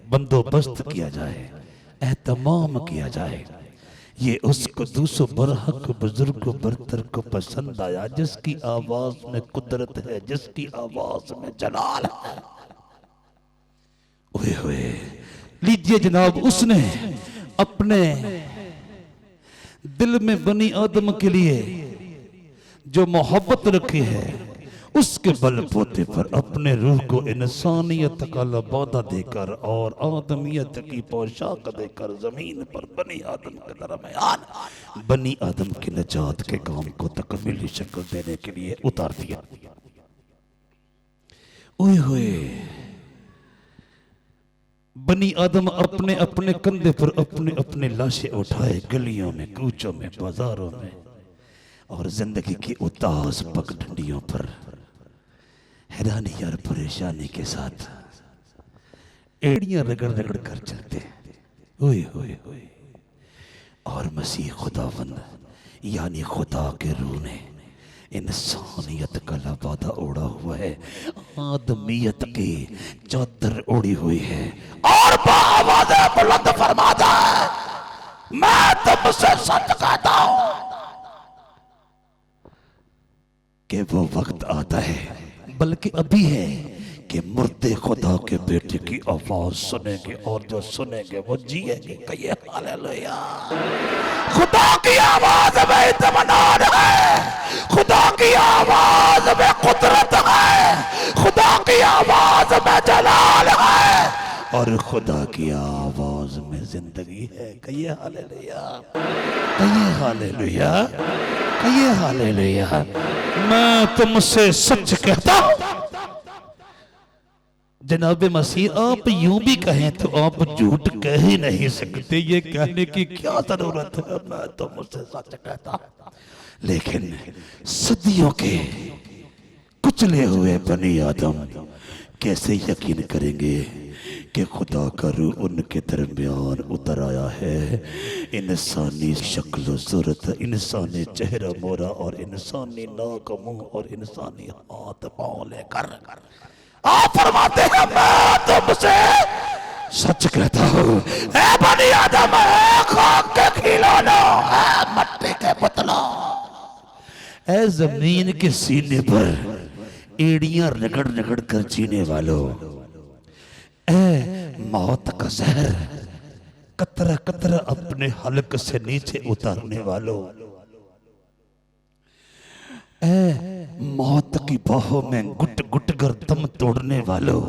बंदोबस्त किया जाए, एहतमाम किया जाए। ये उस कुद्दूस बरहक बुजुर्ग बरतर को पसंद आया जिसकी आवाज में कुदरत है, जिसकी आवाज में जलाल है। ओए होए, लीजिए जनाब, उसने अपने दिल में बनी आदम के लिए जो मोहब्बत रखी है, उसके बलबूते पर अपने रूह को इंसानियत का लबादा देकर और आदमियत की पोशाक देकर जमीन पर बनी आदम के दरमियान बनी आदम की निजात के काम को तकमीली शक्ल देने के लिए उतार दिया। ओए होए, बनी आदम अपने अपने कंधे पर अपने अपने लाशें उठाए गलियों में, कूचों में, बाजारों में और जिंदगी की उदास पगडंडियों पर हैरानी और परेशानी के साथ एड़ियां रगड़ रगड़ कर चलते। ओए होए होए, और मसीह खुदावंद यानी खुदा के रूह ने इंसानियत का लबादा ओढ़ा हुआ है, आदमियत की चादर ओढ़ी हुई है और आवाज़ बुलंद फरमाता है, मैं तुमसे सच कहता हूं कि वो वक्त आता है, बल्कि अभी है, कि मुर्दे खुदा के बेटे की आवाज सुनेंगे और जो सुनेंगे वो जिएंगे। कहिए हालेलुया। खुदा की आवाज में इत्मीनान है, खुदा की आवाज में कुदरत है, खुदा की आवाज में जलाल है और खुदा की आवाज में जिंदगी है। कहिए हालेलुया, कहिए हालेलुया, कहिए हालेलुया। मैं तुमसे सच कहता हूं, जनाब मसीह आप यूं भी कहें तो आप झूठ कह ही नहीं सकते, ये कहने की क्या जरूरत है, मैं तो मुझसे सच कहता हूं। लेकिन सदियों के कुचले हुए बनी आदम कैसे यकीन करेंगे कि खुदा का रूह उनके दरमियान उतर आया है, इंसानी शक्ल सूरत, इंसानी चेहरा मोरा और इंसानी नाक मुंह और इंसानी हाथ पांव लेकर आप फरमाते हैं, मैं तुमसे सच कहता हूं, ऐ बनी आदम, है खाक के खिलौना, है मट्टी के पुतला, ऐ जमीन के सीने पर एड़ियां रगड़ रगड़ कर जीने वालों, ऐ मौत का जहर कतरा कतरा अपने हलक से नीचे उतारने वालों, ऐ मौत की बाहों में गुट गुट कर दम तोड़ने वालों,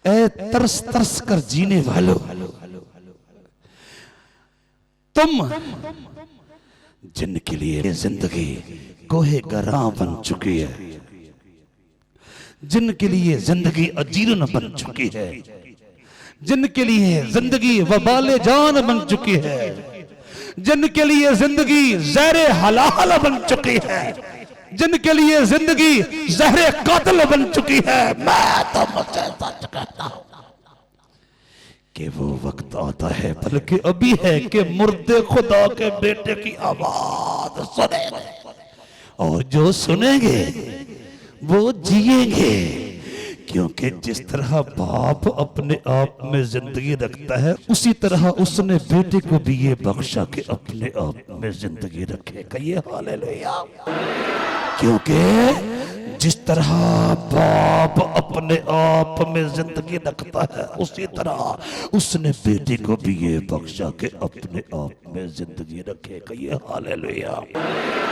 ऐ तरस तरस कर जीने वालों, तुम जिनके लिए जिंदगी गोहे गरां बन चुकी है, जिनके लिए जिंदगी अजीर्ण बन चुकी है, जिनके लिए जिंदगी वबाले जान बन चुकी है, जिनके लिए जिंदगी ज़हरे हलाल बन चुकी है, जिनके लिए जिंदगी ज़हरे कातिल बन चुकी है, मैं तो मुझसे सच कहता हूं कि वो वक्त आता है, बल्कि अभी है, कि मुर्दे खुदा के बेटे की आवाज सुनेंगे और जो सुनेंगे वो जिएंगे, क्योंकि जिस तरह बाप अपने आप में जिंदगी रखता है उसी तरह उसने बेटे को भी ये बख्शा कि अपने आप में जिंदगी रखे। कहिए हालेलुया। क्योंकि जिस तरह बाप अपने आप में जिंदगी रखता है उसी तरह उसने बेटे को भी ये बख्शा कि अपने आप में जिंदगी रखे। कहिए हालेलुया,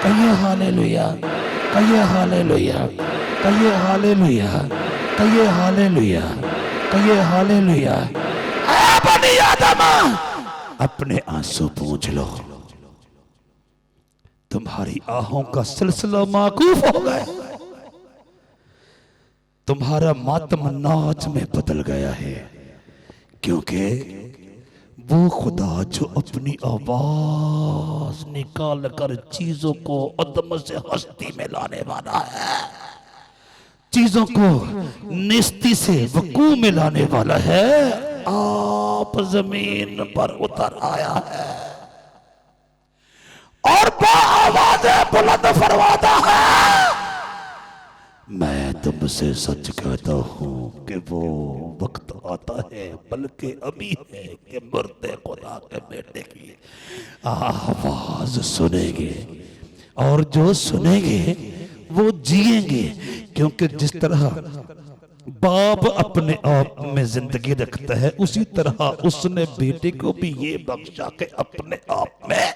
कहिए हालेलुया, कहिए हालेलुया, कहिए हालेलुया, कहिए हालेलुया, कहिए हालेलुया। ऐ बनी आदम, अपने आंसू पूंछ लो, तुम्हारी आहों का सिलसिला माकूफ हो गया, तुम्हारा मातम नाच में बदल गया है, क्योंकि वो खुदा जो अपनी आवाज निकाल कर चीजों को अदम से हस्ती में लाने वाला है, चीजों को नेस्ती से वकू में लाने वाला है, आप जमीन पर उतर आया है और आवाज बुलंद फरमाता है, मैं तुमसे सच कहता हूं कि वो वक्त आता है, बल्कि अभी है, कि मुर्दे खुदा के बेटे की आवाज सुनेंगे और जो सुनेंगे वो जिएंगे, क्योंकि जिस तरह बाप अपने आप में जिंदगी रखता है उसी तरह उसने बेटे को भी ये बख्शा के अपने आप में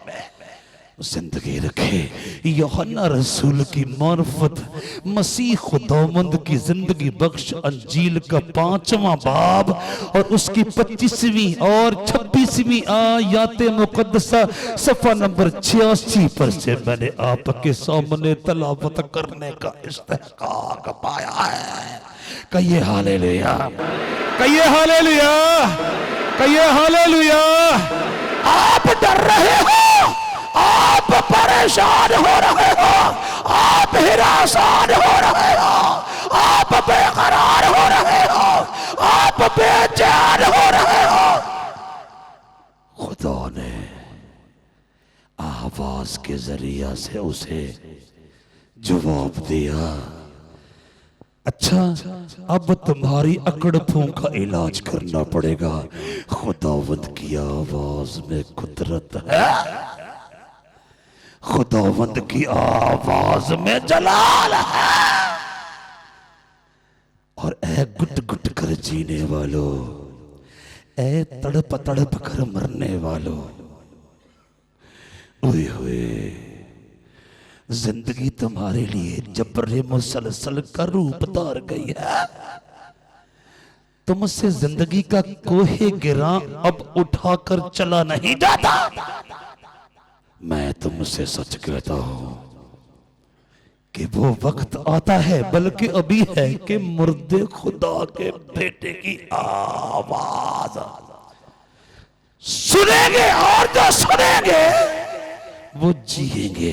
जिंदगी रखे। यूहन्ना रसूल की मार्फत मसीह खुदावंद की जिंदगी बख्श अंजील का 5वां बाब और उसकी 25वीं और 26वीं आयत मुकद्दसा सफ़ा नंबर 86 पर से मैंने आपके सामने तलावत करने का इस्तेहकाक पाया है। कहिए हालेलुया, कहिए हालेलुया, कहिए हालेलुया। आप डर रहे हो, आप परेशान हो रहे हो, आप हिरासान हो रहे हो, आप बेकरार हो रहे हो, आप बेचैन हो रहे हो। खुदा ने आवाज के जरिया से उसे जवाब दिया, अच्छा अब तुम्हारी अकड़फों का इलाज करना पड़ेगा। खुदावंद की आवाज में कुदरत है, खुदावंद की आवाज में जलाल है। और ए गुट गुट कर जीने वालों, ए तड़प तड़प कर मरने वालों, ओए होए, जिंदगी तुम्हारे लिए जबरे मुसलसल का रूप धार गई है। तुमसे जिंदगी का कोहे गिरा अब उठाकर चला नहीं जाता। मैं तुमसे सच कहता हूं कि वो वक्त आता है, बल्कि अभी है, कि मुर्दे खुदा के बेटे की आवाज सुनेंगे और जो सुनेंगे वो जिएंगे।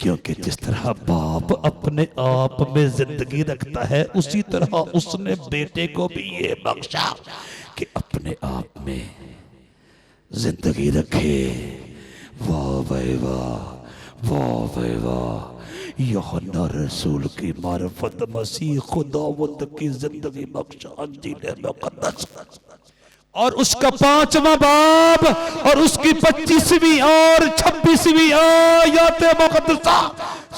क्योंकि जिस तरह बाप अपने आप में जिंदगी रखता है, उसी तरह उसने बेटे को भी ये बख्शा कि अपने आप में जिंदगी रखे। वाह भाई वाह, वाह भाई वाह। यूहन्ना रसूल की मार्फत मसीह खुदावंद की जिंदगी बख्शा अंजील मुकद्दस और उसका 5वां बाब और उसकी 25वीं और 26वीं आयत मुकद्दसा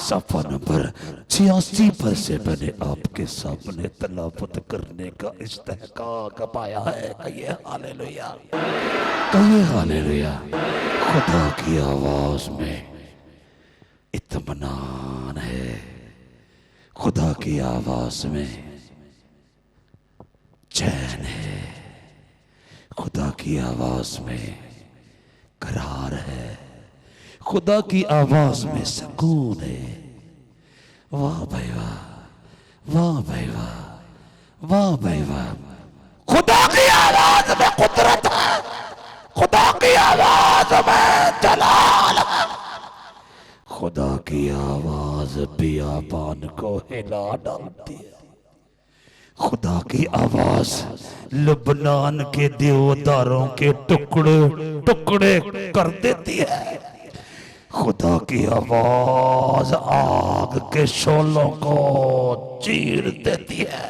सफ़ा नंबर 86 पर से मैंने आपके सामने तलावत करने का इस्तेहकाक पाया है। कहिए हालेलुया, कहिए हालेलुया। खुदा की आवाज में इत्मीनान है, खुदा की आवाज में चैन है, खुदा की आवाज में करार है, खुदा की आवाज में सुकून है। वाह भाई वाह, वाह भाई वाह, वाह भाई वाह। खुदा की आवाज में कुदरत है, खुदा की आवाज में जलाल है। खुदा की आवाज बियाबान को हिला डालती है। खुदा की आवाज लबनान के देवदारों के टुकड़े टुकड़े कर देती है। खुदा की आवाज आग के शोलों को चीर देती है।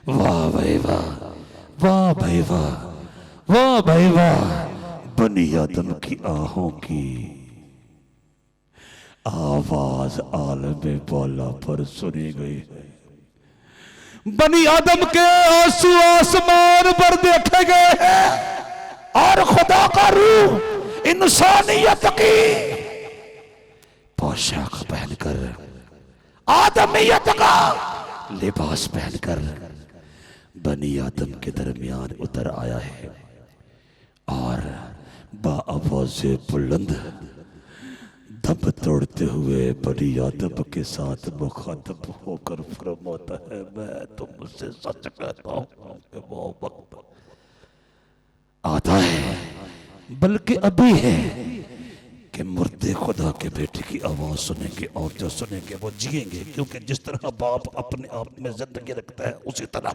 वाह भाई वाह, वाह भाई वाह, वाह भाई वाह। बनी आदम की आहों की आवाज आलम बाला पर सुनी गई है। बनी आदम के आंसू आसमान पर देखे गए हैं और खुदा का रूह इंसानियत की पोशाक पहनकर, आदमियत का लिबास पहनकर बनी आदम के दरमियान उतर आया है और बाआवाज़ बुलंद दम तोड़ते हुए बनी आदम के साथ मुखातब होकर फरमाता है, मैं तुमसे सच कहता हूं कि वो वक्त आता है, बल्कि अभी है, कि मुर्दे खुदा के बेटे की आवाज सुनेंगे और जो सुनेंगे वो जिएंगे। क्योंकि जिस तरह बाप अपने आप में जिंदगी रखता है, उसी तरह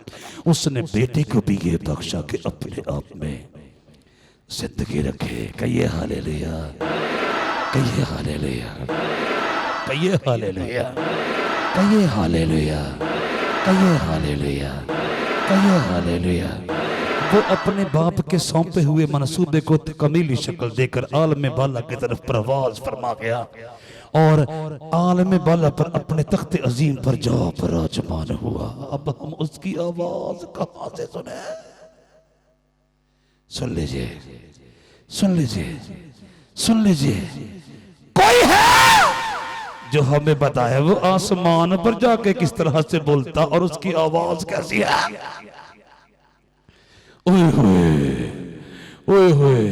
उसने बेटे को भी ये बख्शा कि अपने आप में जिंदगी रखे। कहिए हालेलुया, कहिए हालेलुया, कहिए हालेलुया, कहिए हालेलुया, कहिए हालेलुया, कहिए हालेलुया। वो अपने बाप के सौंपे हुए मनसूबे को तकमीली शक्ल देकर आलम बाला की तरफ परवाज फरमा गया और आलम बाला पर अपने तख्त अजीम पर जा पराजमान हुआ। अब हम उसकी आवाज कहां से सुने? सुन लीजिए, सुन लीजिए, सुन लीजिए। कोई है जो हमें बताए वो आसमान पर जाके किस तरह से बोलता और उसकी आवाज कैसी है? ओए होए, ओए होए,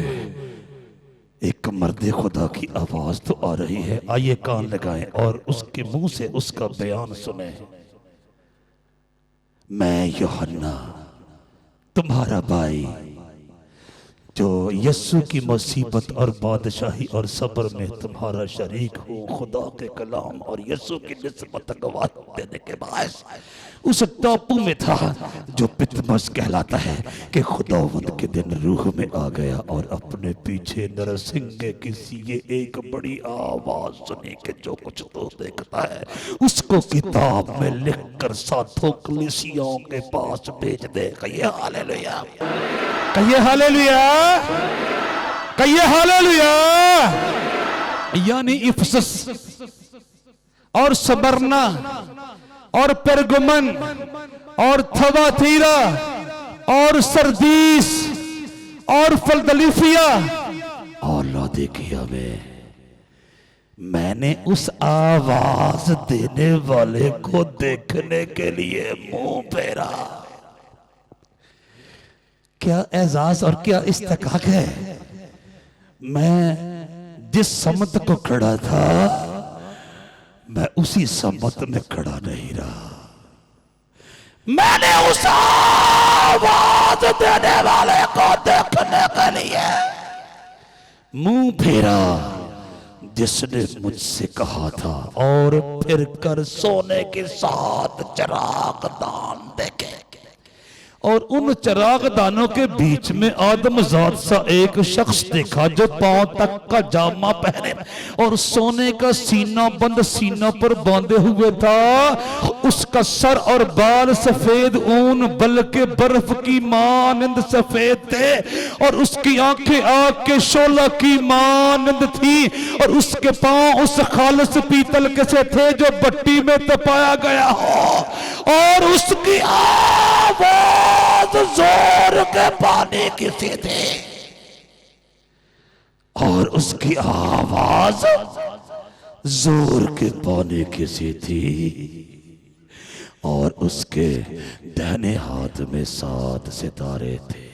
एक मर्दे खुदा की आवाज तो आ रही है। आइए कान लगाएं और उसके मुंह से उसका बयान सुने। मैं यूहन्ना तुम्हारा भाई, जो यस्सु की मुसीबत और बादशाही और सब्र में तुम्हारा शरीक हूँ, खुदा के कलाम और यस्सु की निस्बत गवाही देने के बाद उस टापू में था जो पितमस कहलाता है कि खुदावंद के दिन रूह में आ गया और अपने पीछे नरसिंगे किसी ये एक बड़ी आवाज सुनी कि जो कुछ तो देखता है उसको किताब में लिखकर सातों कलीसियाओं के पास भेज दे। कहिए हालेलुया, कहिए हालेलुया, कहिए हालेलुया। यानी इफिसस और स्मरना और पेरगमन और थवातीरा और सरदीस और फिलदल्फिया और लौदीकिया में मैंने उस आवाज देने वाले को देखने के लिए मुंह फेरा। क्या एजाज और क्या इस्तेकाक है। मैं जिस सम्मत को खड़ा था मैं उसी सम्मत में खड़ा नहीं रहा। मैंने उस आवाज देने वाले को देखने के लिए मुंह फेरा जिसने मुझसे कहा था और फिर कर सोने के साथ चिराग दान देखे और उन चिराग दानों के बीच में आदमजात सा एक शख्स देखा जो पांव तक का जामा पहने और सोने का सीना बंद सीना पर बांधे हुए था। उसका सर और बाल सफेद ऊन बल्कि बर्फ की मानंद सफेद थे और उसकी आंखें आग के शोला की मानंद थी और उसके पांव उस खालस पीतल के से थे जो भट्टी में तपाया गया हो और उसकी आवाज जोर के पानी की सी थी और उसकी आवाज जोर के पानी की सी थी और उसके दाहिने हाथ में 7 सितारे थे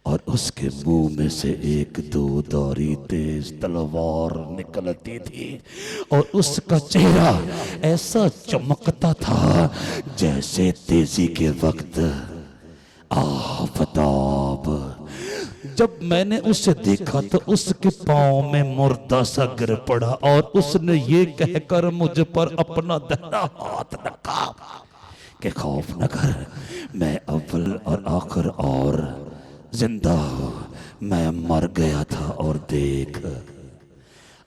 और उसके मुंह में से एक 2 धारी तेज तलवार निकलती थी और उसका चेहरा ऐसा चमकता था जैसे तेजी के वक्त आफताब। जब मैंने उसे देखा तो उसके पांव में मुर्दा सा गिर पड़ा और उसने ये कहकर मुझ पर अपना दाहिना हाथ रखा कि खौफ न कर, मैं अव्वल और आखिर और जिंदा हूं। मैं मर गया था और देख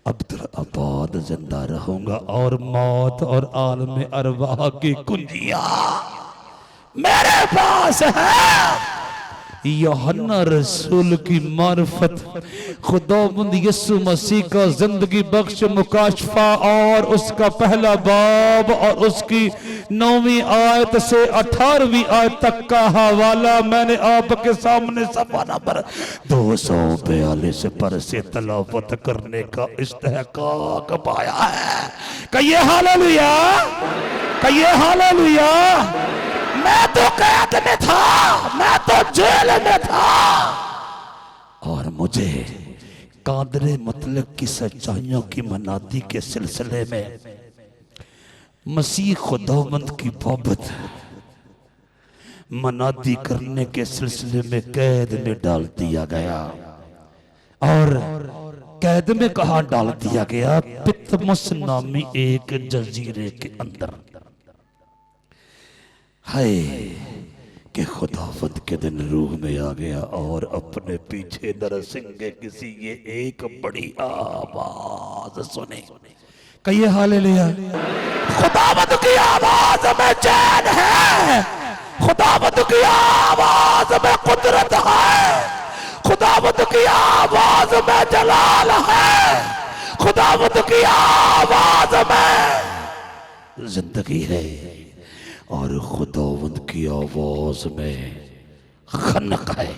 अब्दुल आबाद जिंदा रहूंगा और मौत और आलम अरवाह की कुंजियां मेरे पास है। यूहन्ना रसूल की मार्फत खुदावंद यीशु मसीह का जिंदगी बख्श मुकाशफा और उसका पहला बाब और उसकी 9वीं आयत से 18वीं आयत तक का हवाला मैंने आपके सामने सफा नंबर 242 पर से तलावत करने का इस्तेहकाक पाया है। कहिए हालेलुया, कहिए हालेलुया। मैं तो कैद में था, मैं तो जेल में था और मुझे कादरे मतलब की सच्चाइयों की मनादी के सिलसिले में मसीह खुदावंद की बाबत मनादी करने के सिलसिले में कैद में डाल दिया गया और कैद में कहा डाल दिया गया, पितमस नामी एक जजीरे के अंदर। हाय कि खुदावंद के दिन रूह में आ गया और अपने पीछे नरसिंगे किसी ये एक बड़ी आवाज सुने। कहिए हालेलुया। खुदावंद की आवाज में चैन है, खुदावंद की आवाज में कुदरत है, खुदावंद की आवाज में जलाल है, खुदावंद की आवाज में जिंदगी है और खुदावंद की आवाज में खनक है,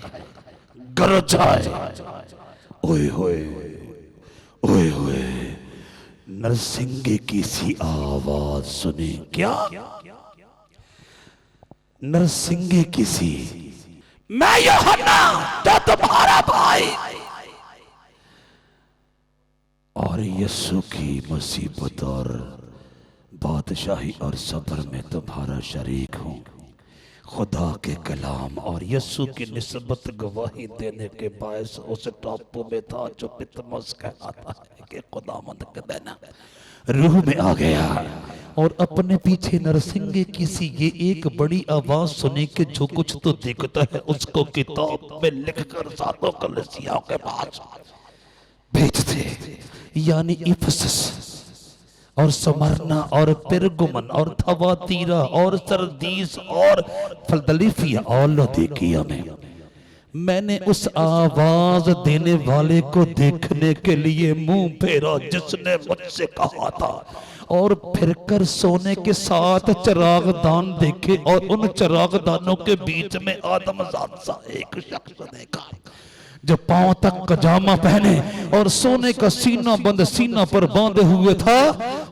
गरज है। ओए होए ओए ओए, नरसिंगे की सी आवाज सुनी क्या? नरसिंगे की सी, मैं यूहन्ना जो तुम्हारा भाई और यीशु की मुसीबत और बादशाही और सब्र में तुम्हारा शरीक हूं। खुदा के कलाम और यीशु की निस्बत गवाही देने के बायस उस टापू में था जो पितमस कहलाता है कि खुदावंद के देना रूह में आ गया और अपने पीछे नरसिंगे की सी ये एक बड़ी आवाज सुनी कि जो कुछ तो दिखता है उसको किताब में लिखकर सातों कलीसियाओं के पास भेज दे, यानी इफिसस और समरना और पिरगुमन और थवातीरा और सरदीस और फिलदल्फिया और लौदीकिया में। मैंने उस आवाज देने वाले को देखने के लिए मुंह फेरा जिसने मुझसे कहा था, और फिरकर सोने के 7 चिरागदान देखे और उन चिरागदानों के बीच में आदमजात सा एक शख्स देखा जो पांव तक कजामा पहने और सोने का सीना बंद सीना पर बांधे हुए था,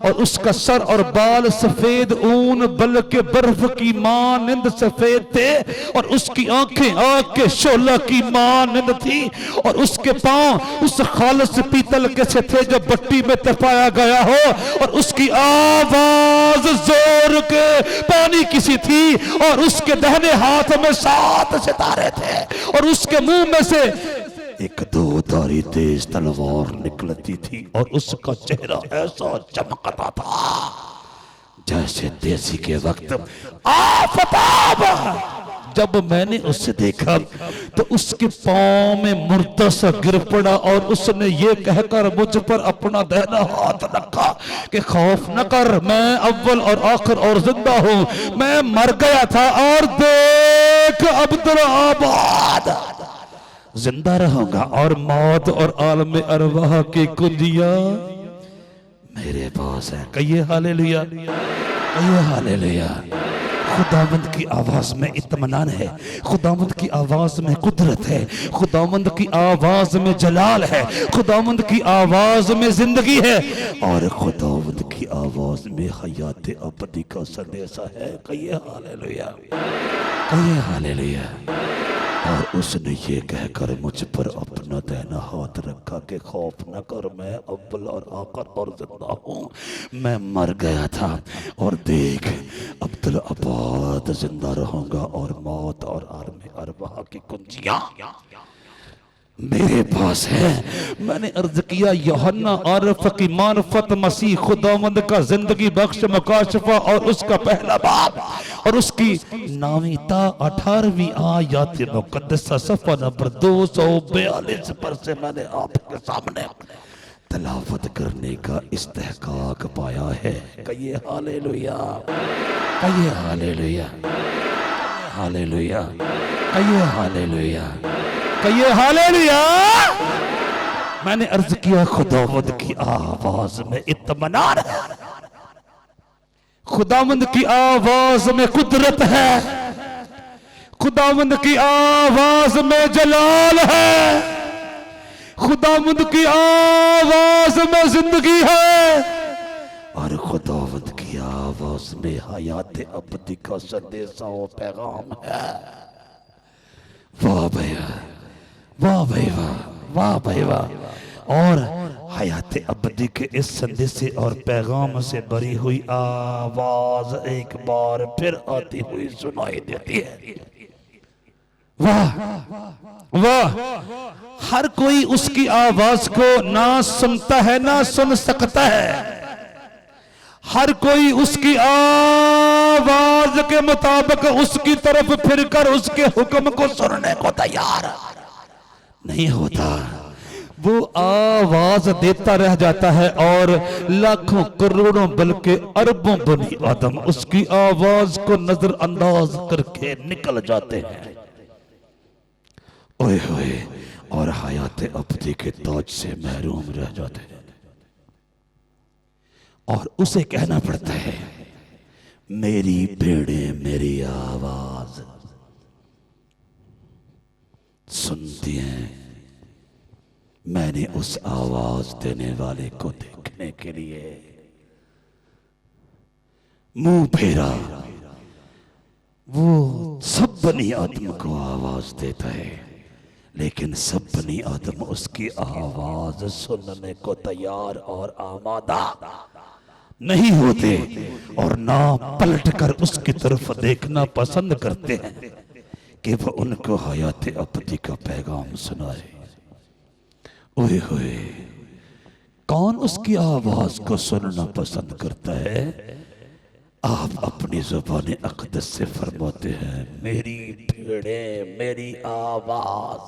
और उसका सर और बाल सफेद ऊन बल्कि बर्फ की मानिंद सफेद थे, और उसकी आंखें आग के शोला की मानिंद थी, और उसके पांव उस खालस पीतल के से थे जो भट्टी में तपाया गया हो, और उसकी आवाज जोर के पानी की सी थी, और उसके दाहिने हाथ में 7 सितारे थे, और उसके मुंह में से एक 2 धारी तेज तलवार निकलती थी, और उसका चेहरा ऐसा चमकता था जैसे देसी के वक्त आफताब। जब मैंने उसे देखा तो उसके पांव में मुर्दा सा गिर पड़ा, और उसने ये कहकर मुझ पर अपना दाहिना हाथ रखा कि खौफ न कर, मैं अव्वल और आखिर और जिंदा हूं। मैं मर गया था और देख अब्दुल आबाद जिंदा रहूंगा, और मौत और आलम अरवाह की कुंजियां मेरे पास है। कहिए हालेलुया, कहिए हालेलुया। खुदावंद की आवाज में इत्मीनान है, खुदावंद की आवाज में कुदरत है, खुदावंद की आवाज में जलाल है, खुदावंद की आवाज में जिंदगी है, और खुदावंद की आवाज में हयात अबदी का संदेशा है। कहिए हालेलुया, कहिए हालेलुया। और उसने ये कहकर मुझ पर अपना दाहिना हाथ रखा कि खौफ न कर, मैं अव्वल और आखिर और जिंदा हूँ। मैं मर गया था और देख अब्दुल आबाद जिंदा रहूंगा, और मौत और आलम अरवाह की कुंजियां मेरे पास है। मैंने अर्ज किया यूहन्ना आरफ की मार्फत मसीह खुदावंद का जिंदगी बख्श मुकाशफा और उसका पहला बाब और उसकी नामीता 18वीं आयत मुकद्दसा सफ़ा नंबर 242 पर से मैंने आपके सामने तलावत करने का इस्तेहकाक पाया है। कहिए हालेलुया, कहिए हालेलुया, हालेलुया, कहिए हालेलुया, कहिए हालेलुया। मैंने अर्ज किया खुदावंद की आवाज में इत्मीनान है, खुदावंद की आवाज में कुदरत है, खुदावंद की आवाज में जलाल है, खुदावंद की आवाज में जिंदगी है, और खुदावंद की आवाज में हयात अबदी का संदेशा और पैगाम है। वाह भैया, वाह भाई वाह, वाह भाई वाह। और हयात अबदी के इस संदेश और पैगाम से भरी हुई आवाज एक बार फिर आती हुई सुनाई देती है। वाह वाह। हर कोई उसकी आवाज को ना सुनता है ना सुन सकता है, हर कोई उसकी आवाज के मुताबिक उसकी तरफ फिरकर उसके हुक्म को सुनने को तैयार नहीं होता। वो आवाज देता रह जाता है और लाखों करोड़ों बल्कि अरबों बनी आदम उसकी आवाज को नजरअंदाज करके निकल जाते हैं। ओए होए, और हयात अबदी के ताज से महरूम रह जाते हैं, और उसे कहना पड़ता है मेरी भेड़ें मेरी आवाज सुनती हैं, मैंने उस आवाज देने वाले को देखने के लिए मुंह फेरा। वो सब बनी आदम को आवाज देता है, लेकिन सब बनी आदम उसकी आवाज सुनने को तैयार और आमादा नहीं होते और ना पलटकर उसकी तरफ देखना पसंद करते हैं कि वह उनको हयात अबदी का पैगाम सुनाए। ओए होए, कौन उसकी आवाज को सुनना पसंद करता है? आप अपनी जुबान अक़दस से फरमाते हैं, मेरी भेड़ें मेरी आवाज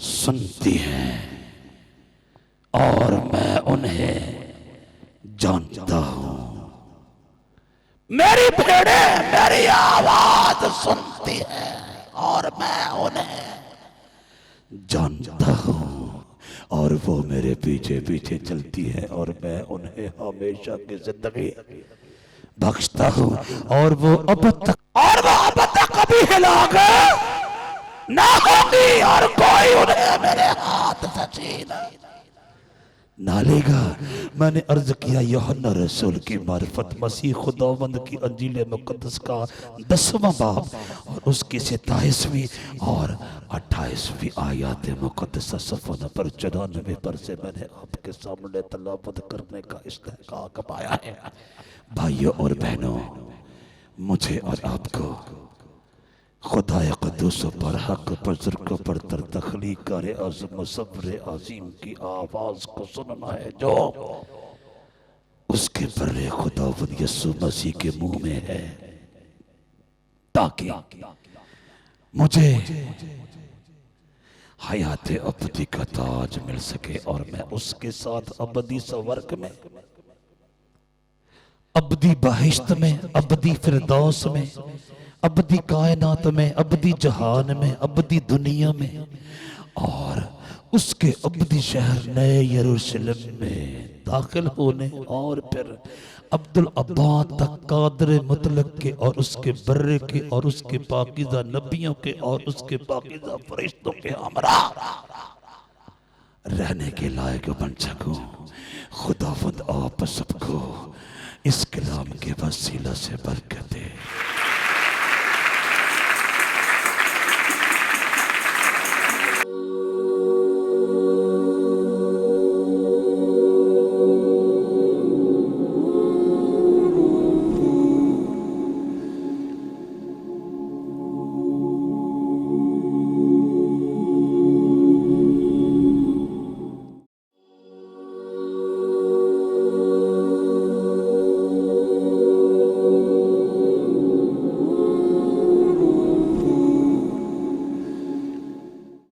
सुनती हैं और मैं उन्हें जानता हूं। मेरी भेड़ें मेरी आवाज सुनती हैं और मैं उन्हें जानता हूं, और वो मेरे पीछे पीछे चलती है और मैं उन्हें हमेशा की जिंदगी बख्शता हूं, और वो अब तक कभी हिलाक ना होगी और कोई उन्हें मेरे हाथ से छीन ना लेगा। मैंने अर्ज किया, यूहन्ना रसूल की मारिफत मसीह खुदावंद की अंजील मुकद्दस का 10वां बाब और उसकी 27वीं और 28वीं आयत मुकद्दसा सफ़ा नंबर 94 पर से मैंने आपके सामने तलावत करने का इस्तेहकाक पाया है। भाइयों और बहनों, मुझे और आपको खुदाए क़ुद्दूस पर हक बुजुर्ग पर तर तख्लीक करे आज़म मुसव्विर अज़ीम की आवाज़ को सुनना है जो उसके बर्रे खुदावंद यीशु मसीह के मुंह में है, ताकि मुझे हयात अबदी का ताज मिल सके और मैं उसके साथ अबदी स्वर्ग में, अबदी बहिश्त में, अबदी फिरदौस में, अबदी कायनात में, अबदी जहान में, अबदी दुनिया में और उसके अबदी शहर नए यरूशलेम में दाखिल होने और फिर अब्दुल अब्बाद तक कादर मुतलक के और उसके बर्रे के और उसके पाकीज़ा नबियों के और उसके पाकीज़ा फरिश्तों के हमरा रहने के लायक बन सकूं। खुदावंद आप सबको इस कलाम के वसीला से बरकत दे।